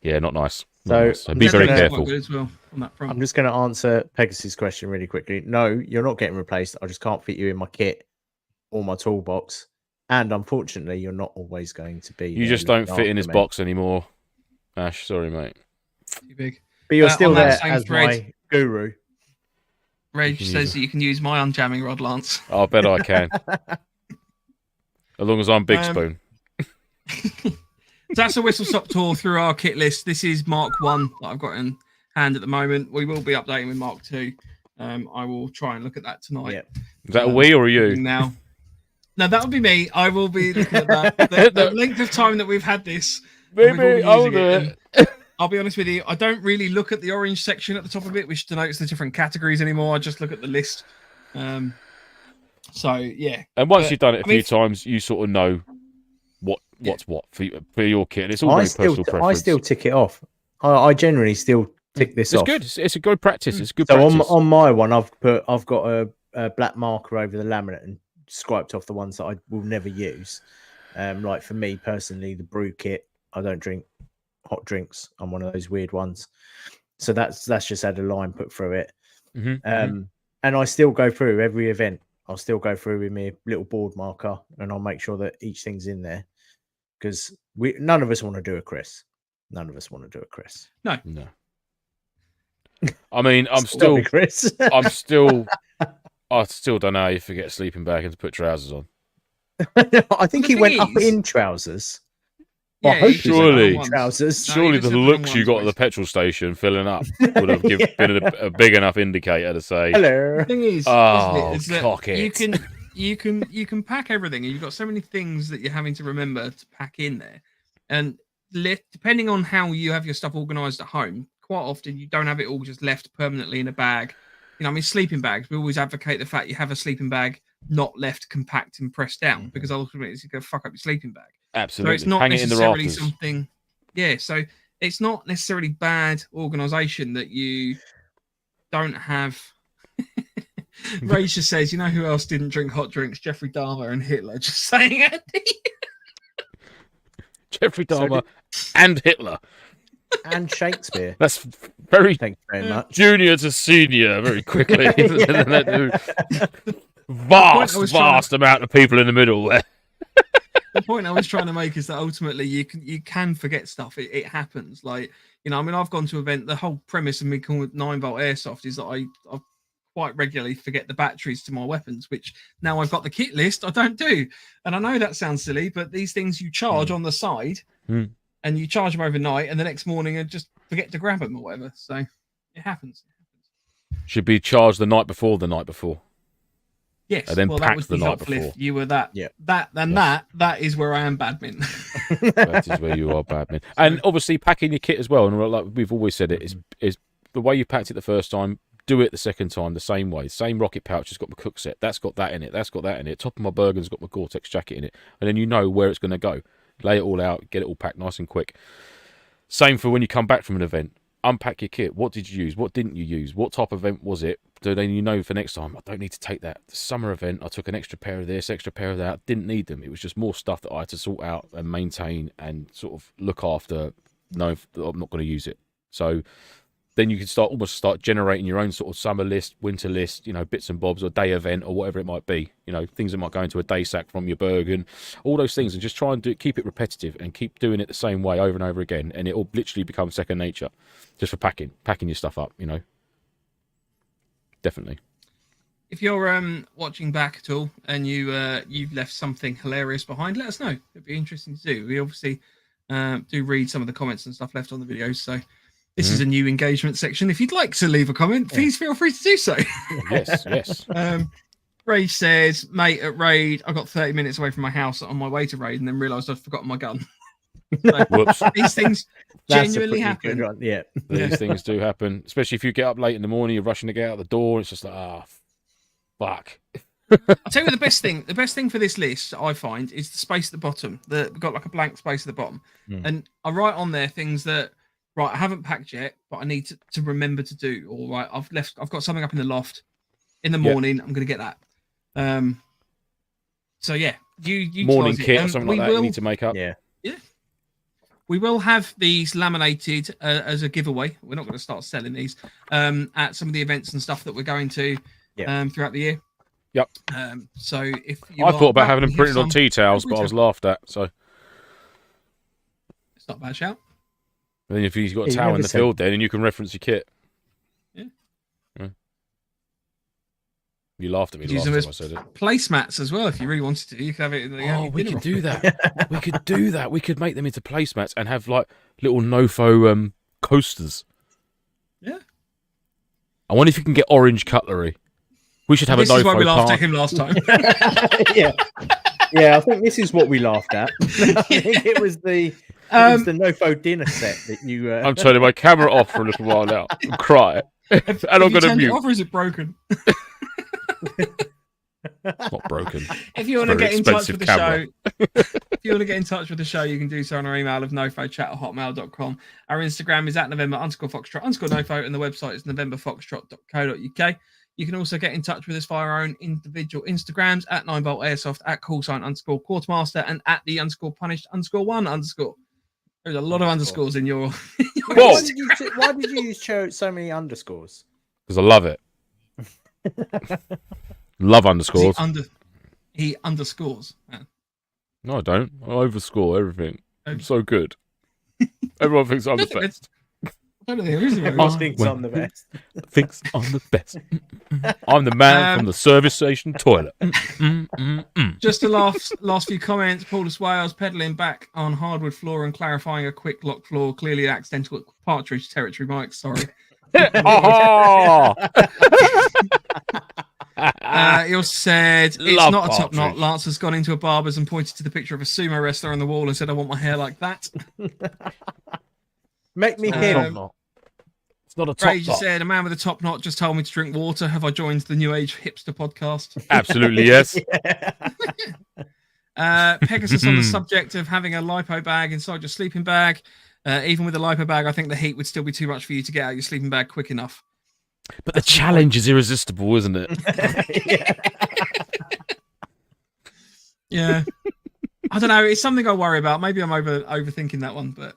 Yeah, not nice. So, So be very That's careful. quite good as well on that front. I'm just going to answer Pegasus' question really quickly. No, you're not getting replaced. I just can't fit you in my kit or my toolbox. And unfortunately, you're not always going to be. You there just don't looking fit in after his me. box anymore. Ash, sorry, mate. Too big. But you're On still that there same as thread- my guru. Reg You can says use that you can use my unjamming rod, Lance. I bet I can. As long as I'm Big Spoon. So that's a whistle stop tour through our kit list. This is Mark 1 that I've got in hand at the moment. We will be updating with Mark 2. I will try and look at that tonight. Yeah. Is that a we or a you? Now, no, that would be me. I will be looking at that. The length of time that we've had this, and we've all Maybe been I'll using do it, it. and I'll be honest with you, I don't really look at the orange section at the top of it, which denotes the different categories anymore. I just look at the list. So yeah. And once But, you've done it a I mean, few times, you sort of know what's what for your kit. And it's all very personal preference. I still tick it off. I generally still tick this It's off. good. It's a good practice. It's good So practice. on my one, I've got a black marker over the laminate and swiped off the ones that I will never use. Like for me personally, the brew kit, I don't drink hot drinks. I'm one of those weird ones. So that's just had a line put through it. And I still go through every event. I'll still go through with my little board marker, and I'll make sure that each thing's in there, because none of us want to do a Chris. None of us want to do a Chris. No. I mean, I'm Sorry, Chris. I still don't know how you forget a sleeping bag and to put trousers on. I think The he went thing up is- in trousers. Yeah, I hope you he went Surely. up in ones. trousers. No, Surely you the just have looks the you got at ones, the petrol station filling up would have been a big enough indicator to say, Hello. The thing is, Oh, isn't it, is cock that it. you can pack everything, and you've got so many things that you're having to remember to pack in there. And depending on how you have your stuff organized at home, quite often you don't have it all just left permanently in a bag. You know, I mean, sleeping bags, we always advocate the fact you have a sleeping bag not left compact and pressed down, because ultimately it's going to fuck up your sleeping bag. absolutely. So it's not Hang it in the necessarily rafters. something. Yeah, so it's not necessarily bad organization that you don't have. Ray just says, you know who else didn't drink hot drinks? Jeffrey Dahmer and Hitler. Just saying, Andy. Jeffrey Dahmer and Hitler. And Shakespeare. That's very Thank you very much. junior to senior very quickly. I was vast amount of people in the middle there. The point I was trying to make is that ultimately you can forget stuff. It happens. Like, you know, I mean, I've gone to an event. The whole premise of me calling it 9-volt airsoft is that I quite regularly forget the batteries to my weapons, which now I've got the kit list, I don't do. And I know that sounds silly, but these things you charge on the side and you charge them overnight, and the next morning and just forget to grab them or whatever. So it happens. Should be charged the night before the night before. Yes, And then well, that packed would the be night helpful before. if you were that. Yeah. That is where I am badminton. That is where you are, Badman. And obviously packing your kit as well. And like we've always said, it is the way you packed it the first time, do it the second time the same way. Same rocket pouch has got my cook set. That's got that in it. That's got that in it. Top of my Bergen's got my Gore-Tex jacket in it. And then you know where it's going to go. Lay it all out, get it all packed nice and quick. Same for when you come back from an event. Unpack your kit. What did you use? What didn't you use? What type of event was it? So then you know for next time, I don't need to take that. The summer event, I took an extra pair of this, extra pair of that. Didn't need them. It was just more stuff that I had to sort out and maintain and sort of look after. No, I'm not going to use it. So then you can almost start generating your own sort of summer list, winter list, you know, bits and bobs, or day event, or whatever it might be. You know, things that might go into a day sack from your Bergen, all those things, and just try and keep it repetitive and keep doing it the same way over and over again, and it will literally become second nature, just for packing your stuff up. You know, definitely. If you're watching back at all and you've left something hilarious behind, let us know. It'd be interesting to do. We obviously do read some of the comments and stuff left on the videos, so this is a new engagement section. If you'd like to leave a comment, please feel free to do so. Yes. Rage says, mate, at raid, I got 30 minutes away from my house on my way to raid and then realised I'd forgotten my gun. So, Whoops. these things genuinely happen. Yeah. These things do happen, especially if you get up late in the morning, you're rushing to get out the door. It's just like, fuck. I'll tell you the best thing. The best thing for this list, I find, is the space at the bottom. We've got like a blank space at the bottom. And I write on there things that, right, I haven't packed yet, but I need to remember to do. Or right, I've got something up in the loft in the morning. I'm going to get that. So yeah, you morning kit or something like that. You need to make up. Yeah. We will have these laminated as a giveaway. We're not going to start selling these at some of the events and stuff that we're going to throughout the year. Yep. So if you I thought about having them printed on tea towels, but I was laughed at. So it's not a bad shout. And then if you've got a towel in the field, then you can reference your kit. Yeah. You laughed at me last time I said it. Placemats as well, if you really wanted to. You could have it. We could do that. We could do that. We could make them into placemats and have like little NoFo coasters. Yeah. I wonder if you can get orange cutlery. We should have this a NoFo. This is why we laughed at him last time. Yeah, I think this is what we laughed at. I think it was the NoFo dinner set that you. I'm turning my camera off for a little while now and cry. And I'm going to mute. Off or is it broken? It's not broken. If you want to get in touch with the show, you can do so on our email of nofochat@hotmail.com. Our Instagram is @November_Foxtrot_NoFo, and the website is novemberfoxtrot.co.uk. You can also get in touch with us via our own individual Instagrams at 9volt airsoft, at @callsign_quartermaster, and at @the_punished_1_. There's a lot of underscores in your. Why did you use so many underscores? Because I love it. Love underscores. He underscores. Man. No, I don't. I overscore everything. I'm so good. Everyone thinks I'm the best. I think I'm the best. Thinks I'm the best. I'm the man from the service station toilet. Just the last few comments. Paul Wales pedaling back on hardwood floor and clarifying a quick lock floor. Clearly accidental partridge territory, Mike. Sorry. He also said it's not a top knot. Lance has gone into a barber's and pointed to the picture of a sumo wrestler on the wall and said, I want my hair like that. Make me him. It's not a top knot. Said a man with a top knot just told me to drink water. Have I joined the New Age Hipster podcast? Absolutely, yes. Pegasus on the subject of having a lipo bag inside your sleeping bag. Even with a lipo bag, I think the heat would still be too much for you to get out your sleeping bag quick enough. But the challenge is irresistible, isn't it? Yeah. I don't know. It's something I worry about. Maybe I'm overthinking that one. But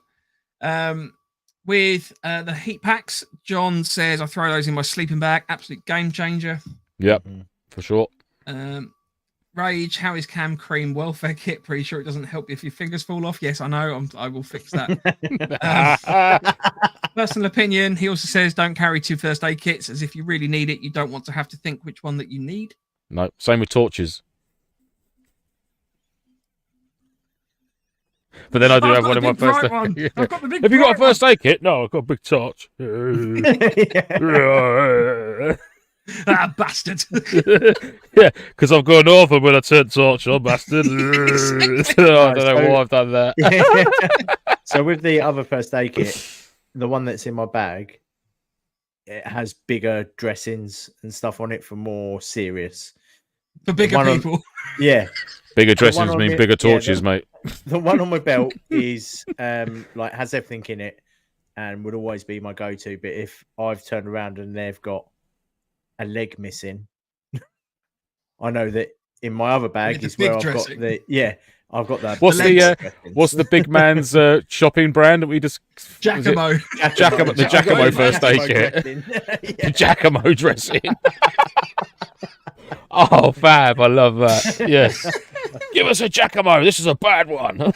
with the heat packs, John says I throw those in my sleeping bag. Absolute game changer. Yep, for sure. Rage, how is Cam Cream welfare kit? Pretty sure it doesn't help if your fingers fall off. Yes, I know. I will fix that. Personal opinion. He also says don't carry 2 first aid kits, as if you really need it, you don't want to have to think which one that you need. No, same with torches. But then I do have one in my first aid kit. Have you got a first aid kit? No, I've got a big torch. Bastard. Yeah, because I've got an orphan when I turn torch on, bastard. I don't know why I've done that. So with the other first aid kit, the one that's in my bag, it has bigger dressings and stuff on it for more serious. For bigger One on- people. Yeah, Bigger The one dressings on mean the- bigger yeah, torches, mate. the one on my belt is like has everything in it, and would always be my go-to. But if I've turned around and they've got a leg missing, I know that in my other bag the is where big I've dressing. got What's the, dressings. What's the big man's shopping brand that we just Giacomo. Giacomo, the Giacomo first aid kit. dressing. The Yeah. Giacomo dressing. Oh, fab! I love that. Yes, give us a Giacomo. This is a bad one.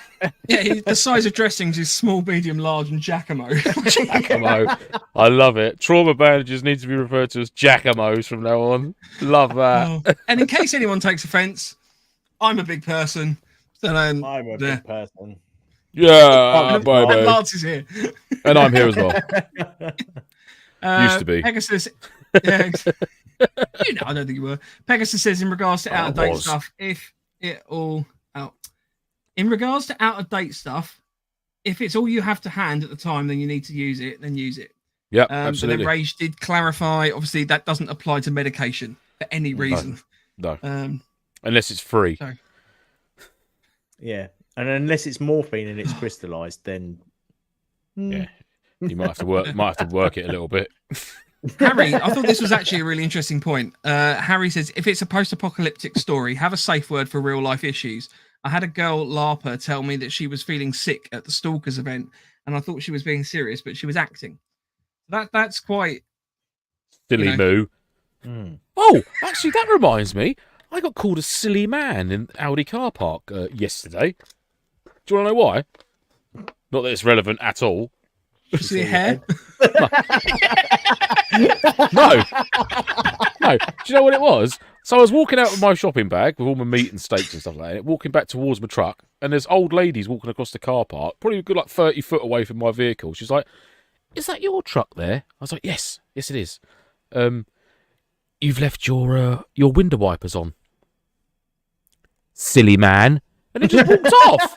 Yeah, the size of dressings is small, medium, large, and Giacomo. Giacomo. I love it. Trauma bandages need to be referred to as Giacomos from now on. Love that. Oh. And in case anyone takes offence, I'm a big person. So I'm a big person. Yeah, and baby. Lance is here. And I'm here as well. Used to be. Pegasus. Yeah, I don't think you were. Pegasus says in regards to out of date was. stuff, if it all out. In regards to out of date stuff, if it's all you have to hand at the time, then you need to use it. Then use it. Yeah, But then absolutely. Rage did clarify. Obviously, that doesn't apply to medication for any reason. No, Um, unless it's free. Sorry. Yeah, and unless it's morphine and it's crystallized, then Yeah, you might have to work it a little bit. Harry, I thought this was actually a really interesting point. Harry says, if it's a post-apocalyptic story, have a safe word for real-life issues. I had a girl, LARPer, tell me that she was feeling sick at the Stalkers event, and I thought she was being serious, but she was acting. That's quite... Silly moo. Oh, actually, that reminds me. I got called a silly man in Audi car park yesterday. Do you want to know why? Not that it's relevant at all. See your hair? No. No. Do you know what it was? So I was walking out with my shopping bag with all my meat and steaks and stuff like that, walking back towards my truck, and there's old ladies walking across the car park, probably a good like 30 foot away from my vehicle. She's like, "Is that your truck there?" I was like, "Yes, yes it is." You've left your window wipers on. Silly man. And it just walked off.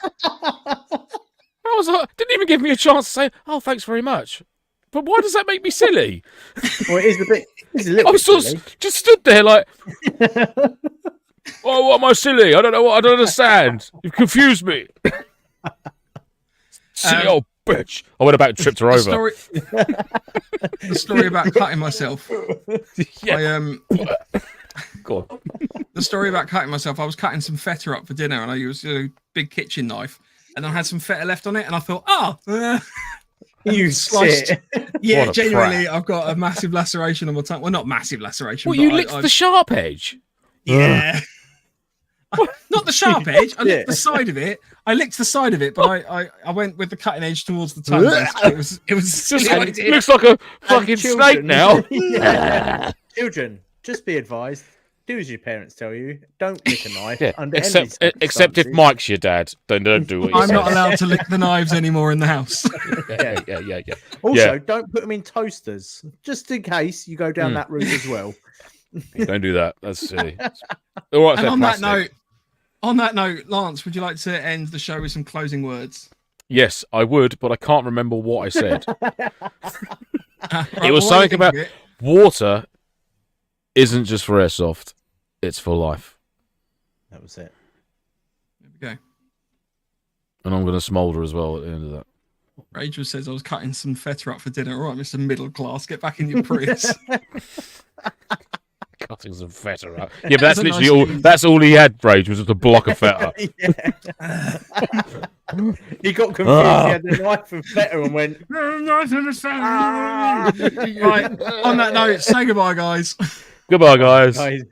I was like, didn't even give me a chance to say, "Oh, thanks very much." But why does that make me silly? well, it is a bit. It's a little I was bit sort silly. of just stood there like, "Oh, what am I silly? I don't know. I don't understand. You've confused me." Silly old bitch. I went about and tripped her over. The story about cutting myself. Yeah. Go on. The story about cutting myself. I was cutting some feta up for dinner, and I used a big kitchen knife, and I had some feta left on it, and I thought, You sliced. shit. Yeah, What a genuinely, I've got a massive laceration on my tongue. Well, not massive laceration. Well, but you licked the sharp edge. Yeah. Not the sharp edge. I licked Yeah. the side of it. I licked the side of it, but I went with the cutting edge towards the tongue. Basically. It was a silly It idea. looks like a fucking And snake children- now. Yeah. Children, just be advised. Do as your parents tell you. Don't lick a knife. Yeah, Under any except if circumstances. Mike's your dad, then don't do what you I'm say. not allowed to lick the knives anymore in the house. Yeah. Also, Yeah. don't put them in toasters, just in case you go down that route as well. Don't do that. That's silly. All right, And they're on that note, Lance, would you like to end the show with some closing words? Yes, I would, but I can't remember what I said. Right, It was well, something what do you about think of it? water isn't just for airsoft, it's for life. That was it. There we go. And I'm going to smoulder as well at the end of that. Rachel says I was cutting some feta up for dinner. All right, Mr. Middle Class, get back in your Prius. Cutting some feta out. Yeah, but that's That's a literally nice all. thing. That's all he had, Rage, was just a block of feta. He got confused. He had the knife and feta and went. Right, on that note, say goodbye, guys. Goodbye, guys. Guys.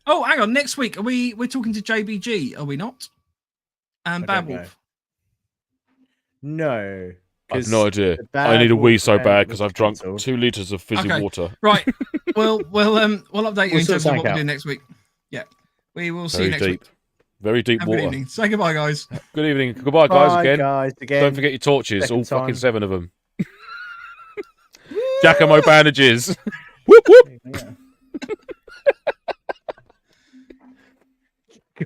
Oh, hang on. Next week, we're talking to JBG, are we not? And I Bad don't know. Wolf. No. I've no idea. the Bad I need a wee Wolf so band bad because was I've drunk cancelled. 2 litres of fizzy Okay. water. Right. We'll update you We'll in sort terms of what something we're out. doing next week. Yeah. We will see Very you next deep. week. Very deep Have a good water. evening. Say goodbye, guys. Good evening. Goodbye, guys, Bye, again. guys, again. Don't forget your torches, Second all fucking time. 7 of them. Giacomo bandages. Whoop, whoop.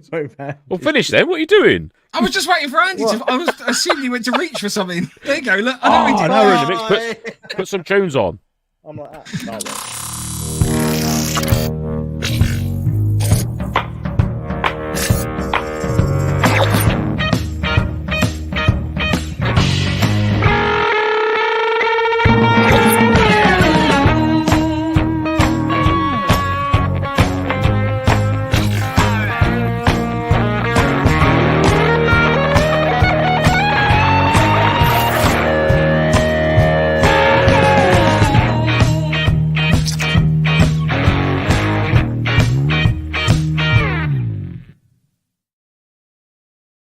So bad. Well, finish then. What are you doing? I was just waiting for Andy to. I was assuming he went to reach for something. There you go. Look, I know Oh, he did. I know we're in the mix. Put some tunes on. I'm like that. Star Wars.